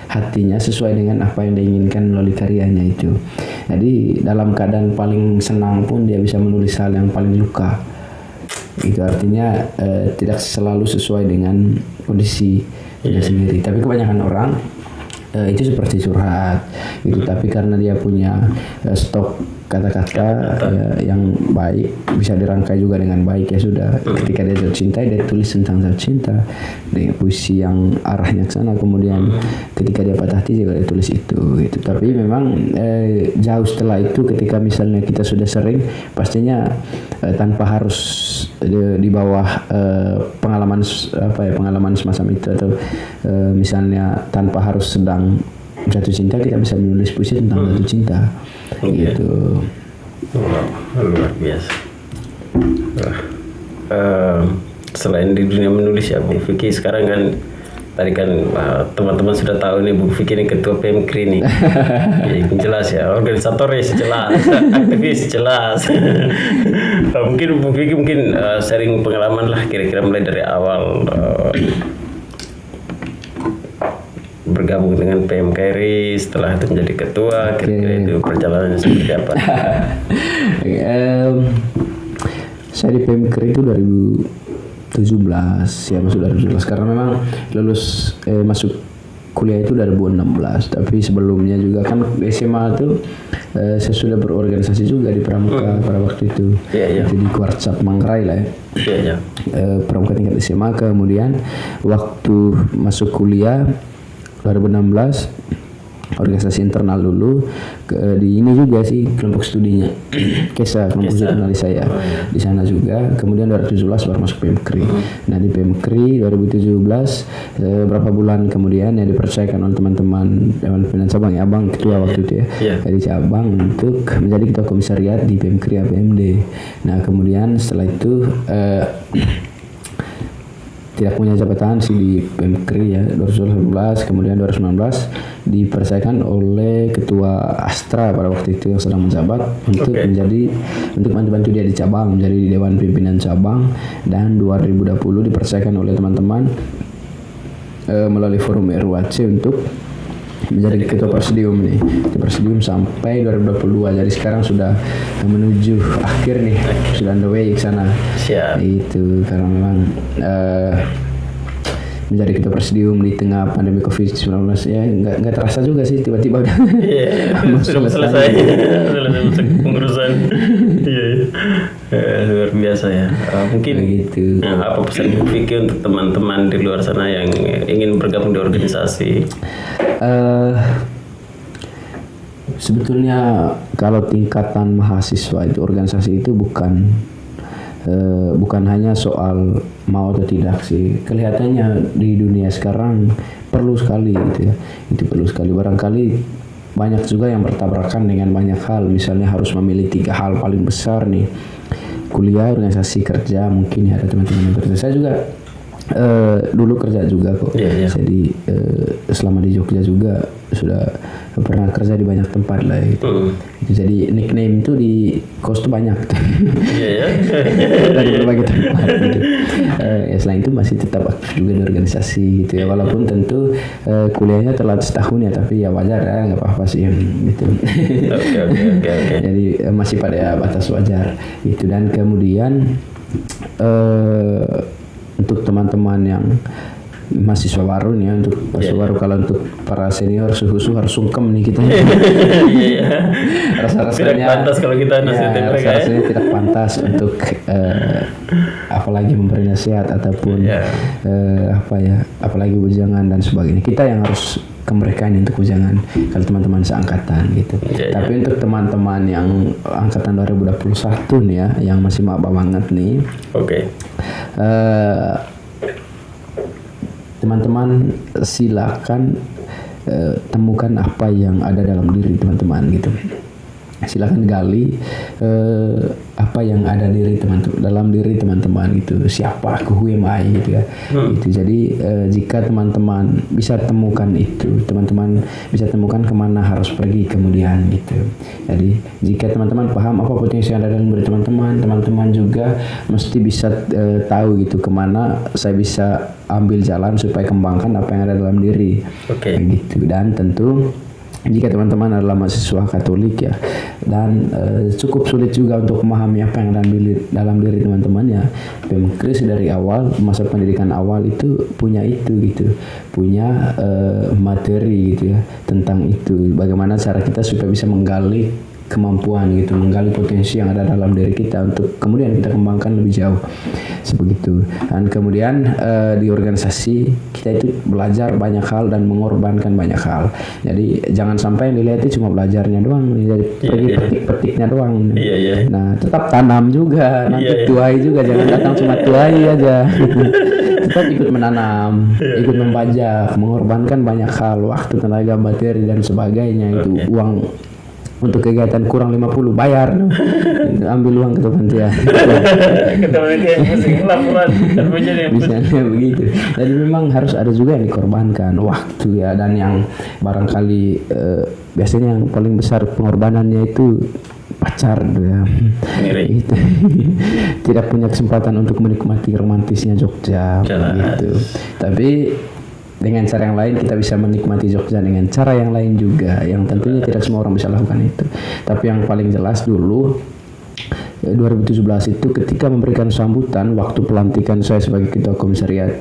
Speaker 1: hatinya sesuai dengan apa yang diinginkan melalui karyanya itu. Jadi dalam keadaan paling senang pun dia bisa menulis hal yang paling luka. Itu artinya tidak selalu sesuai dengan kondisi dia sendiri. Tapi kebanyakan orang itu seperti curhat gitu, tapi karena dia punya stok kata-kata ya, yang baik bisa dirangkai juga dengan baik ya sudah. Ketika dia jatuh cinta dia tulis tentang jatuh cinta dengan puisi yang arahnya ke sana. Kemudian ketika dia patah hati juga dia tulis itu gitu. Tapi memang jauh setelah itu ketika misalnya kita sudah sering pastinya tanpa harus di bawah pengalaman pengalaman semacam itu atau misalnya tanpa harus sedang jatuh cinta kita bisa menulis puisi tentang jatuh cinta gitu.
Speaker 2: Luar biasa. Selain di dunia menulis ya Bung Vicky sekarang kan tadi kan teman-teman sudah tahu nih Bung Vicky ini ketua PMKRI nih. Ya, jelas ya, organisatoris jelas, aktivis jelas. Mungkin Bung Vicky sharing pengalaman lah kira-kira mulai dari awal bergabung dengan PMKRI, setelah itu menjadi ketua, kira-kira itu perjalanannya seperti apa?
Speaker 1: Saya di PMKRI itu 2017 ya, masuk 2017 karena memang lulus masuk kuliah itu 2016. Tapi sebelumnya juga kan SMA itu saya sudah berorganisasi juga di Pramuka pada waktu itu. Itu di Kuartsap Manggarai lah ya. Pramuka tingkat SMA. Kemudian waktu masuk kuliah 2016 organisasi internal dulu di ini juga sih kelompok studinya KESA, kelompok studi jurnalis saya di sana juga. Kemudian 2017 baru masuk PMKRI. Nah di PMKRI 2017 berapa bulan kemudian ya dipercayakan oleh teman-teman Dewan Pimpinan Cabang ya, Abang ketua waktu itu ya dari cabang untuk menjadi ketua komisariat di PMKRI APMD. Nah kemudian setelah itu tidak punya jabatan sih di PMKRI ya 2018. Kemudian 2019 dipercayakan oleh ketua Astra pada waktu itu yang sedang menjabat untuk untuk bantu dia di cabang menjadi Dewan Pimpinan Cabang. Dan 2020 dipercayakan oleh teman-teman melalui forum RWAC untuk menjadi ketua presidium nih, di presidium sampai 2022. Jadi sekarang sudah menuju akhir nih, sudah on the way ke sana. Itu karena memang menjadi ketua presidium di tengah pandemi COVID-19 ya nggak terasa juga sih, tiba-tiba udah
Speaker 2: sudah selesai pengurusan. Luar biasa ya. Mungkin gitu. Apa pesan Bu Vicky untuk teman-teman di luar sana yang ingin bergabung di organisasi?
Speaker 1: Sebetulnya kalau tingkatan mahasiswa itu organisasi itu bukan hanya soal mau atau tidak sih. Kelihatannya di dunia sekarang perlu sekali gitu ya. Itu perlu sekali. Barangkali banyak juga yang bertabrakan dengan banyak hal. Misalnya harus memilih 3 hal paling besar nih. Kuliah, organisasi, kerja. Mungkin ya ada teman-teman yang kerja. Saya juga dulu kerja juga kok. Jadi selama di Jogja juga sudah pernah kerja di banyak tempat lah itu. Jadi nickname itu di kos tuh banyak. Dari berbagai tempat gitu. Ya selain itu masih tetap aktif juga di organisasi gitu ya. Walaupun tentu kuliahnya telat setahun ya, tapi ya wajar ya, nggak apa-apa sih gitu. Jadi masih pada batas wajar gitu. Dan kemudian untuk teman-teman yang mahasiswa baru nih ya, untuk mahasiswa baru, kalau untuk para senior suhu harus sungkem nih kita. Rasa-rasanya
Speaker 2: tidak pantas kalau kita nasihatin mereka.
Speaker 1: Rasa-rasanya tidak pantas untuk apalagi memberi nasihat ataupun apalagi ujangan dan sebagainya. Kita yang harus ke mereka ini untuk ujangan kalau teman-teman seangkatan gitu. Tapi untuk teman-teman yang angkatan 2021 nih ya, yang masih maba banget nih. Teman-teman silakan temukan apa yang ada dalam diri teman-teman gitu. Silakan gali apa yang ada dalam diri teman-teman gitu. Siapa aku, who am I gitu ya. Itu jadi jika teman-teman bisa temukan itu, teman-teman bisa temukan kemana harus pergi kemudian gitu. Jadi jika teman-teman paham apa potensi yang ada dalam diri teman-teman, teman-teman juga mesti bisa tahu gitu kemana saya bisa ambil jalan supaya kembangkan apa yang ada dalam diri. Gitu. Dan tentu jika teman-teman adalah mahasiswa Katolik ya, dan cukup sulit juga untuk memahami apa yang dalam diri teman-teman ya, PMKRI dari awal masa pendidikan awal itu punya materi gitu ya tentang itu. Bagaimana cara kita supaya bisa menggali kemampuan gitu, menggali potensi yang ada dalam diri kita untuk kemudian kita kembangkan lebih jauh sebegitu. Dan kemudian di organisasi kita itu belajar banyak hal dan mengorbankan banyak hal. Jadi jangan sampai yang dilihat itu cuma belajarnya doang, jadi pergi petik-petiknya doang. Nah, tetap tanam juga, nanti tuai juga, jangan datang cuma tuai aja. Tetap ikut menanam, ikut membajak, mengorbankan banyak hal, waktu, tenaga, materi dan sebagainya. Itu uang untuk kegiatan kurang 50 bayar, ambil uang ke pantia. Misalnya begitu. Jadi memang harus ada juga yang dikorbankan, waktu ya, dan yang barangkali biasanya yang paling besar pengorbanannya itu pacar ya. Gitu. Tidak punya kesempatan untuk menikmati romantisnya Jogja gitu. Tapi dengan cara yang lain kita bisa menikmati Jogja dengan cara yang lain juga, yang tentunya tidak semua orang bisa lakukan itu. Tapi yang paling jelas dulu 2017 itu ketika memberikan sambutan waktu pelantikan saya sebagai ketua komisariat,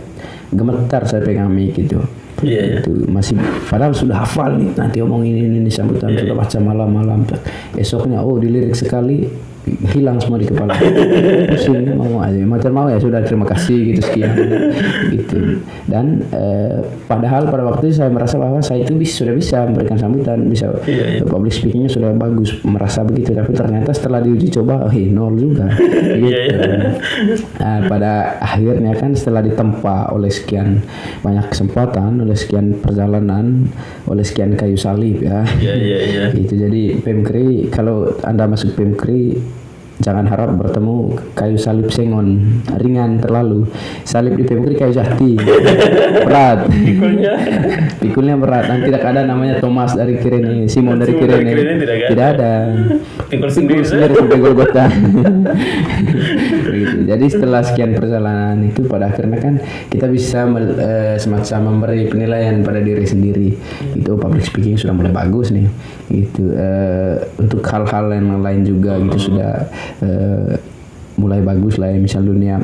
Speaker 1: gemetar saya pegang mic gitu. Itu masih padahal sudah hafal nih, nanti omong ini sambutan, sudah baca malam-malam. Esoknya dilirik sekali, hilang semua di kepala. Pusing, mau aja macam mau ya sudah, terima kasih gitu, sekian gitu. Dan padahal pada waktu itu saya merasa bahwa saya itu sudah bisa memberikan sambutan, bisa public speakingnya sudah bagus, merasa begitu. Tapi ternyata setelah diuji coba nol juga gitu. Nah, pada akhirnya kan setelah ditempa oleh sekian banyak kesempatan, oleh sekian perjalanan, oleh sekian kayu salib ya. Itu jadi Pemkri, kalau Anda masuk Pemkri jangan harap bertemu kayu salib sengon, ringan terlalu. Salib di Pemkri kayu jati, berat. Pikulnya berat. Dan tidak ada namanya Thomas dari Kirene, Simon dari Kirene. Tidak ada. Pikul sendiri sampai Golgota. Begitu. Jadi setelah sekian perjalanan itu, pada akhirnya kan kita bisa semacam memberi penilaian pada diri sendiri. Itu public speaking sudah mulai bagus nih. Gitu. Untuk hal-hal yang lain juga gitu sudah mulai bagus lah ya, misal dunia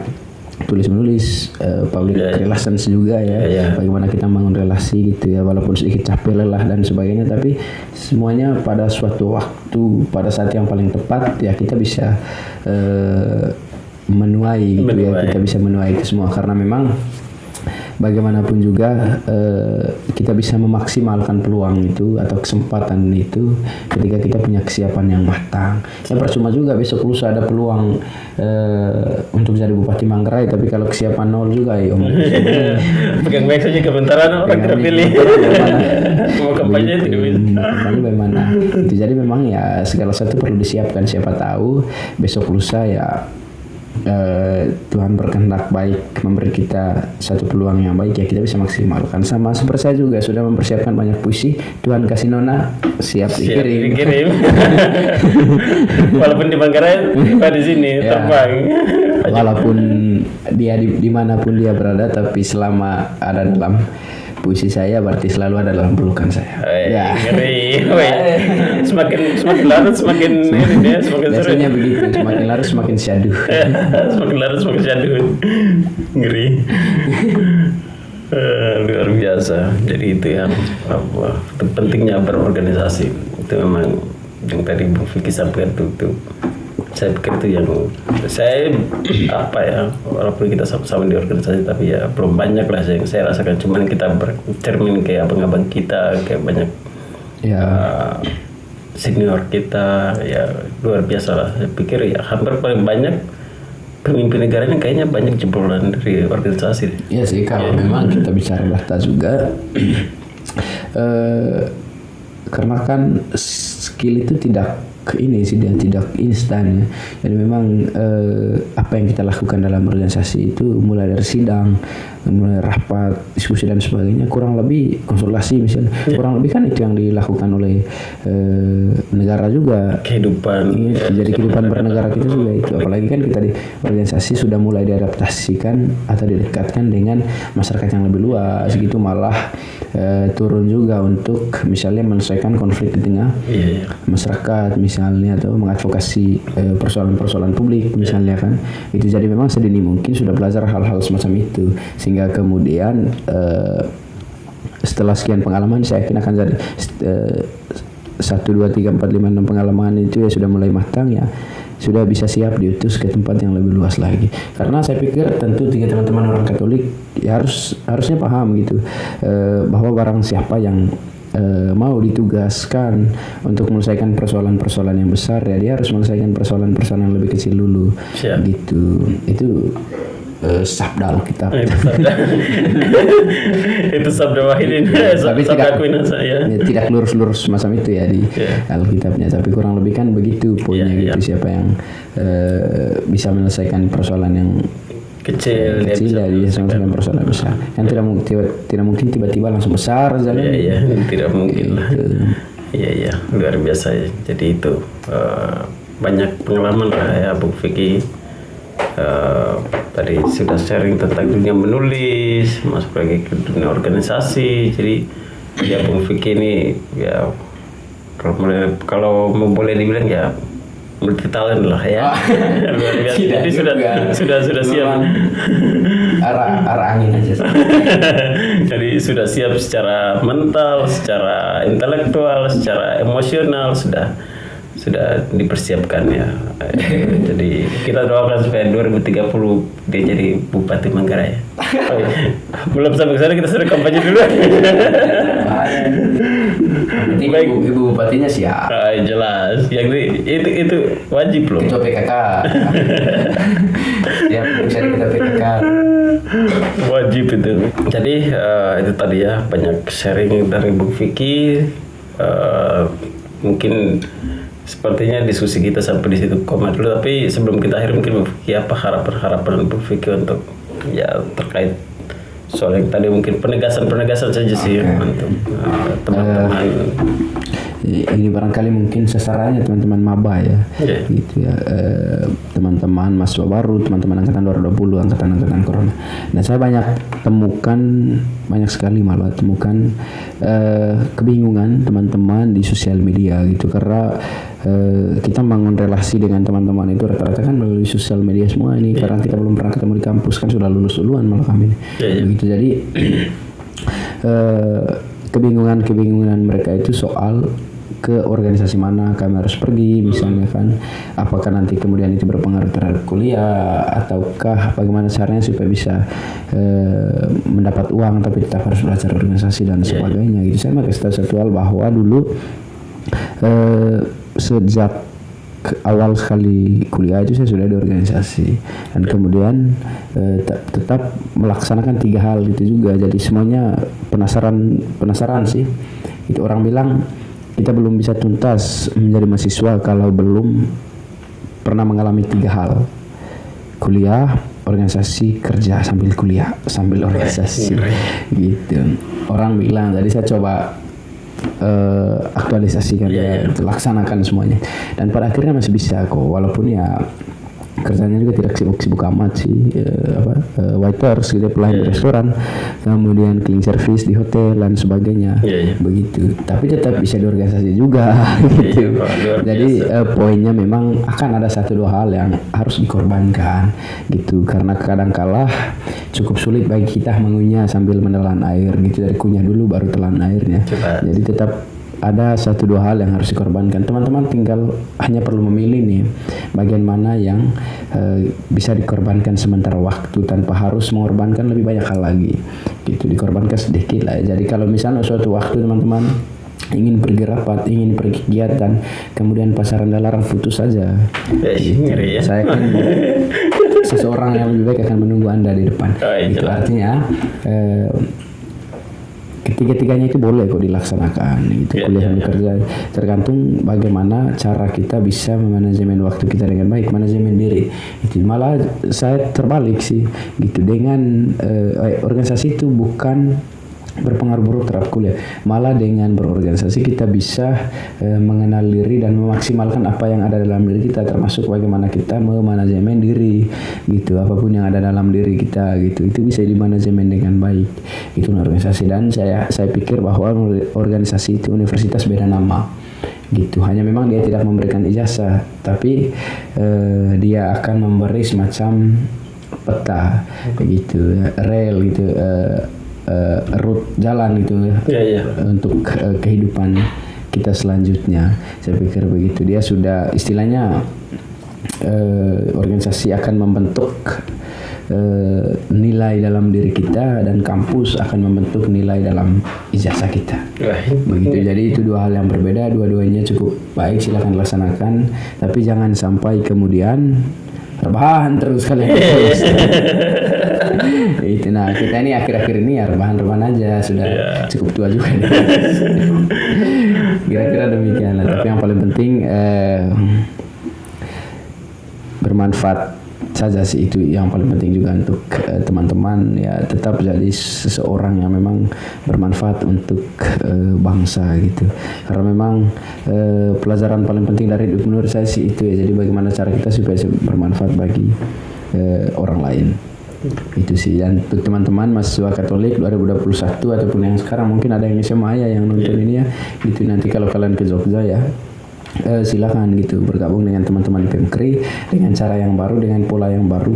Speaker 1: tulis menulis, public relations juga ya, bagaimana kita membangun relasi gitu ya, walaupun sedikit capek, lelah dan sebagainya, tapi semuanya pada suatu waktu, pada saat yang paling tepat ya kita bisa menuai gitu ya, kita bisa menuai itu semua, karena memang bagaimanapun juga kita bisa memaksimalkan peluang itu atau kesempatan itu ketika kita punya kesiapan yang matang. Ya percuma juga besok lusa ada peluang untuk jadi Bupati Manggarai, tapi kalau kesiapan nol juga ya
Speaker 2: pegang mic saja kebentaran orang terpilih. Mau kampanye itu
Speaker 1: bagaimana? Itu jadi memang ya segala sesuatu perlu disiapkan, siapa tahu besok lusa ya Tuhan berkehendak baik memberi kita satu peluang yang baik, ya kita bisa maksimalkan. Sama seperti saya juga sudah mempersiapkan banyak puisi, Tuhan kasih nona siap dikirim.
Speaker 2: Walaupun di Manggarai, di sini terbang.
Speaker 1: Walaupun dia dimanapun dia berada, tapi selama ada dalam puisi saya berarti selalu ada dalam pelukan saya.
Speaker 2: Ngeri. Semakin larut semakin ini ya, semakin seru.
Speaker 1: Biasanya begitu, semakin larut semakin syahdu.
Speaker 2: Semakin larut semakin syahdu. Ngeri. Luar biasa. Jadi itu ya pentingnya berorganisasi. Itu memang yang tadi Bu Vicky sampaikan itu. Saya pikir itu yang saya walaupun kita sama-sama di organisasi, tapi ya belum banyak lah yang saya rasakan. Cuman kita bercermin kayak abang-abang kita, kayak banyak senior kita, ya luar biasa lah. Saya pikir ya hampir paling banyak pemimpin negaranya kayaknya banyak jebolan dari organisasi.
Speaker 1: Iya sih, kalau memang kita bicara data juga karena kan skill itu tidak instan ya. Jadi memang apa yang kita lakukan dalam organisasi itu mulai dari sidang, mulai rapat, diskusi dan sebagainya, kurang lebih konsultasi misalnya, kurang lebih kan itu yang dilakukan oleh negara juga,
Speaker 2: kehidupan
Speaker 1: jadi kehidupan bernegara kita juga itu. Apalagi kan kita di organisasi sudah mulai diadaptasikan atau didekatkan dengan masyarakat yang lebih luas gitu, malah turun juga untuk misalnya menyelesaikan konflik di tengah masyarakat misalnya, atau mengadvokasi persoalan-persoalan publik misalnya kan. Itu jadi memang sedini mungkin sudah belajar hal-hal semacam itu, sehingga kemudian setelah sekian pengalaman saya yakin akan jadi 1, 2, 3, 4, 5, 6 pengalaman itu ya sudah mulai matang, ya sudah bisa siap diutus ke tempat yang lebih luas lagi. Karena saya pikir tentu tiga teman-teman orang Katolik ya harusnya paham gitu, bahwa barang siapa yang mau ditugaskan untuk menyelesaikan persoalan-persoalan yang besar, ya dia harus menyelesaikan persoalan-persoalan yang lebih kecil dulu.
Speaker 2: Siap.
Speaker 1: Gitu. Itu sabda Alkitab.
Speaker 2: Itu sabda Wahidin.
Speaker 1: Tapi
Speaker 2: Sabda Aquinas ya.
Speaker 1: Tidak lurus-lurus macam itu ya di Alkitabnya, tapi kurang lebih kan begitu poinnya gitu. Siapa yang bisa menyelesaikan persoalan yang kecil ya bisa menyelesaikan persoalan besar. Yang tidak mungkin tiba-tiba langsung besar saja.
Speaker 2: Iya, tidak mungkin lah. Iya, luar biasa ya. Jadi itu banyak pengalaman lah ya Bung Vicky. Tadi sudah sharing tentang dunia menulis, masuk lagi ke dunia organisasi. Jadi ya Bung Vicky ini ya kalau boleh dibilang ya multi talent lah ya. Luar biasa. Jadi sudah siap.
Speaker 1: Arah angin aja.
Speaker 2: Jadi sudah siap secara mental, secara intelektual, secara emosional sudah dipersiapkan ya. Jadi kita doakan supaya 2030 dia jadi Bupati Manggarai. Oh, iya. Belum sampai ke sana, kita sudah kampanye dulu.
Speaker 1: Baik, ibu bupatinya siap.
Speaker 2: Jelas. Yang itu wajib loh.
Speaker 1: Ketua PKK. Siap bisa kita PKK.
Speaker 2: Wajib itu. Jadi itu tadi ya, banyak sharing dari Bu Vicky. Mungkin sepertinya diskusi kita sampai di situ koma dulu, tapi sebelum kita akhir mungkin Bu Vicky apa harapan Bu Vicky untuk ya terkait soal yang tadi, mungkin penegasan saja sih untuk teman-teman.
Speaker 1: Ini barangkali mungkin sasarannya teman-teman maba ya, gitu ya, teman-teman mahasiswa baru, teman-teman angkatan 2020, angkatan corona. Nah saya banyak sekali malah temukan kebingungan teman-teman di sosial media gitu, karena kita bangun relasi dengan teman-teman itu rata-rata kan melalui sosial media semua ini, karena kita belum pernah ketemu di kampus kan, sudah lulus duluan malah kami ini. Begitu. Jadi kebingungan mereka itu soal ke organisasi mana kami harus pergi misalnya kan, apakah nanti kemudian itu berpengaruh terhadap kuliah, ataukah bagaimana caranya supaya bisa mendapat uang tapi tetap harus belajar organisasi dan sebagainya gitu. Saya mau kasih tahu satu hal, bahwa dulu sejak awal sekali kuliah itu saya sudah di organisasi, dan kemudian tetap melaksanakan 3 hal itu juga. Jadi semuanya penasaran sih. Itu orang bilang kita belum bisa tuntas menjadi mahasiswa kalau belum pernah mengalami 3 hal: kuliah, organisasi, kerja sambil kuliah, sambil organisasi. Gitu. Orang bilang, tadi saya coba aktualisasikan laksanakan semuanya, dan pada akhirnya masih bisa kok, walaupun ya kerjanya juga tidak sibuk-sibuk amat sih, waiters gitu, pelayan di restoran, kemudian cleaning service di hotel dan sebagainya, begitu. Tapi tetap bisa di organisasi juga gitu. Jadi poinnya memang akan ada 1-2 hal yang harus dikorbankan gitu, karena kadang-kala cukup sulit bagi kita mengunyah sambil menelan air gitu, dari kunyah dulu baru telan airnya. Jadi tetap ada 1-2 hal yang harus dikorbankan. Teman-teman tinggal hanya perlu memilih nih bagian mana yang bisa dikorbankan sementara waktu tanpa harus mengorbankan lebih banyak hal lagi gitu, dikorbankan sedikit lah. Jadi kalau misalnya suatu waktu teman-teman ingin pergi rapat, ingin pergi kegiatan, kemudian pasaran dilarang, putus saja gitu. Saya kan seseorang yang lebih baik akan menunggu Anda di depan. Itu artinya ketiga-tiganya itu boleh kok dilaksanakan gitu, kuliah dan kerja, tergantung bagaimana cara kita bisa memanajemen waktu kita dengan baik, manajemen diri. Itu malah saya terbalik sih gitu, dengan organisasi itu bukan berpengaruh buruk terhadap kuliah, malah dengan berorganisasi kita bisa mengenal diri dan memaksimalkan apa yang ada dalam diri kita, termasuk bagaimana kita memanajemen diri gitu, apapun yang ada dalam diri kita gitu, itu bisa dimanajemen dengan baik itu organisasi. Dan saya pikir bahwa organisasi itu universitas beda nama gitu, hanya memang dia tidak memberikan ijazah, tapi dia akan memberi semacam peta begitu, rel gitu, route jalan gitu untuk kehidupan kita selanjutnya. Saya pikir begitu. Dia sudah istilahnya organisasi akan membentuk nilai dalam diri kita dan kampus akan membentuk nilai dalam ijazah kita. Begitu. Jadi itu dua hal yang berbeda, dua-duanya cukup baik, silakan laksanakan, tapi jangan sampai kemudian rebahan terus kalian terus. Itu nah, kita ini akhir-akhir ini ya rebahan aja, sudah cukup tua juga nih. Kira-kira demikian lah. Tapi yang paling penting bermanfaat saja sih, itu yang paling penting juga untuk teman-teman ya, tetap jadi seseorang yang memang bermanfaat untuk bangsa gitu. Karena memang pelajaran paling penting dari hidup menurut saya sih itu ya, jadi bagaimana cara kita supaya bermanfaat bagi orang lain. Itu sih. Dan untuk teman-teman mahasiswa Katolik 2021 ataupun yang sekarang mungkin ada yang SMA ya yang nonton ini ya, gitu. Nanti kalau kalian ke Jogja ya, silakan gitu bergabung dengan teman-teman di Pemkri dengan cara yang baru, dengan pola yang baru,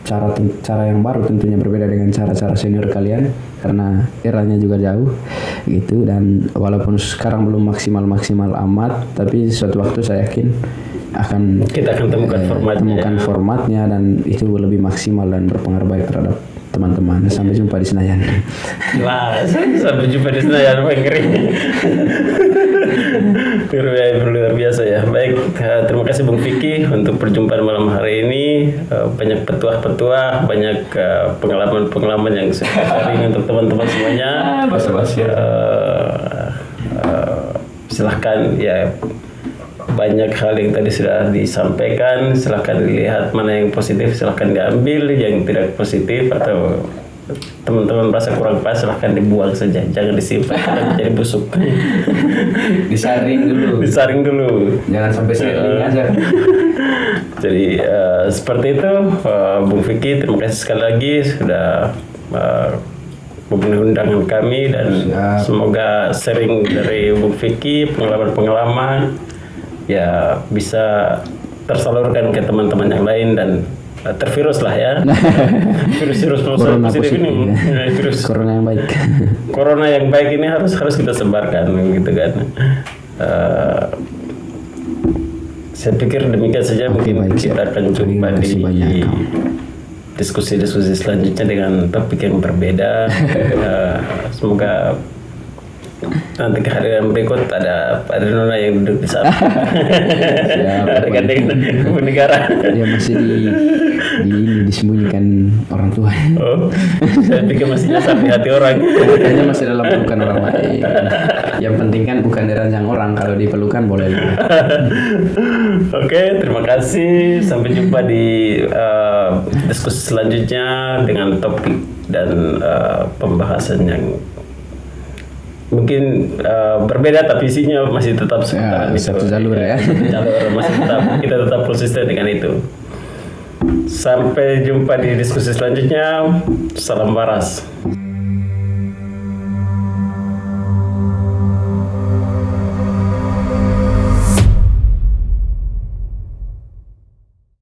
Speaker 1: cara yang baru tentunya berbeda dengan cara-cara senior kalian karena eranya juga jauh gitu. Dan walaupun sekarang belum maksimal amat, tapi suatu waktu saya yakin kita akan temukan formatnya dan itu lebih maksimal dan berpengaruh baik terhadap teman-teman. Sampai jumpa di Senayan.
Speaker 2: Sampai jumpa di Senayan Pemkri. Luar biasa ya. Baik, terima kasih Bung Vicky untuk perjumpaan malam hari ini. Banyak petuah-petuah, banyak pengalaman yang saya sharing untuk teman-teman semuanya. Silahkan ya, banyak hal yang tadi sudah disampaikan, silahkan dilihat mana yang positif, silahkan diambil, yang tidak positif atau teman-teman merasa kurang pas silahkan dibuang saja, jangan disimpan karena menjadi busuk. Disaring dulu, jangan sampai sering aja. Jadi seperti itu, Bung Vicky, terima kasih sekali lagi sudah memenuhi undangan kami, dan semoga sharing dari Bung Vicky, pengalaman ya bisa tersalurkan ke teman-teman yang lain dan tervirus lah ya. Virus positif ini ya. Virus
Speaker 1: corona yang baik.
Speaker 2: Corona yang baik ini harus kita sebarkan gitu kan. Saya pikir demikian saja. Mungkin baik, kita akan coba di diskusi selanjutnya dengan topik yang berbeda. Semoga nanti kehadiran berikut ada Pak Nona yang duduk di sana. Ada gandeng negara.
Speaker 1: Dia masih disembunyikan orang tua.
Speaker 2: Oh, saya pikir masih nyasar di hati orang.
Speaker 1: Kayaknya masih dalam pelukan orang lain. Yang penting kan bukan dirancang orang, kalau dipelukan boleh.
Speaker 2: Oke, terima kasih. Sampai jumpa di diskusi selanjutnya dengan topik dan pembahasan yang mungkin berbeda, tapi isinya masih tetap seputaran
Speaker 1: satu jalur ya.
Speaker 2: Jalur masih kita tetap konsisten dengan itu. Sampai jumpa di diskusi selanjutnya. Salam waras.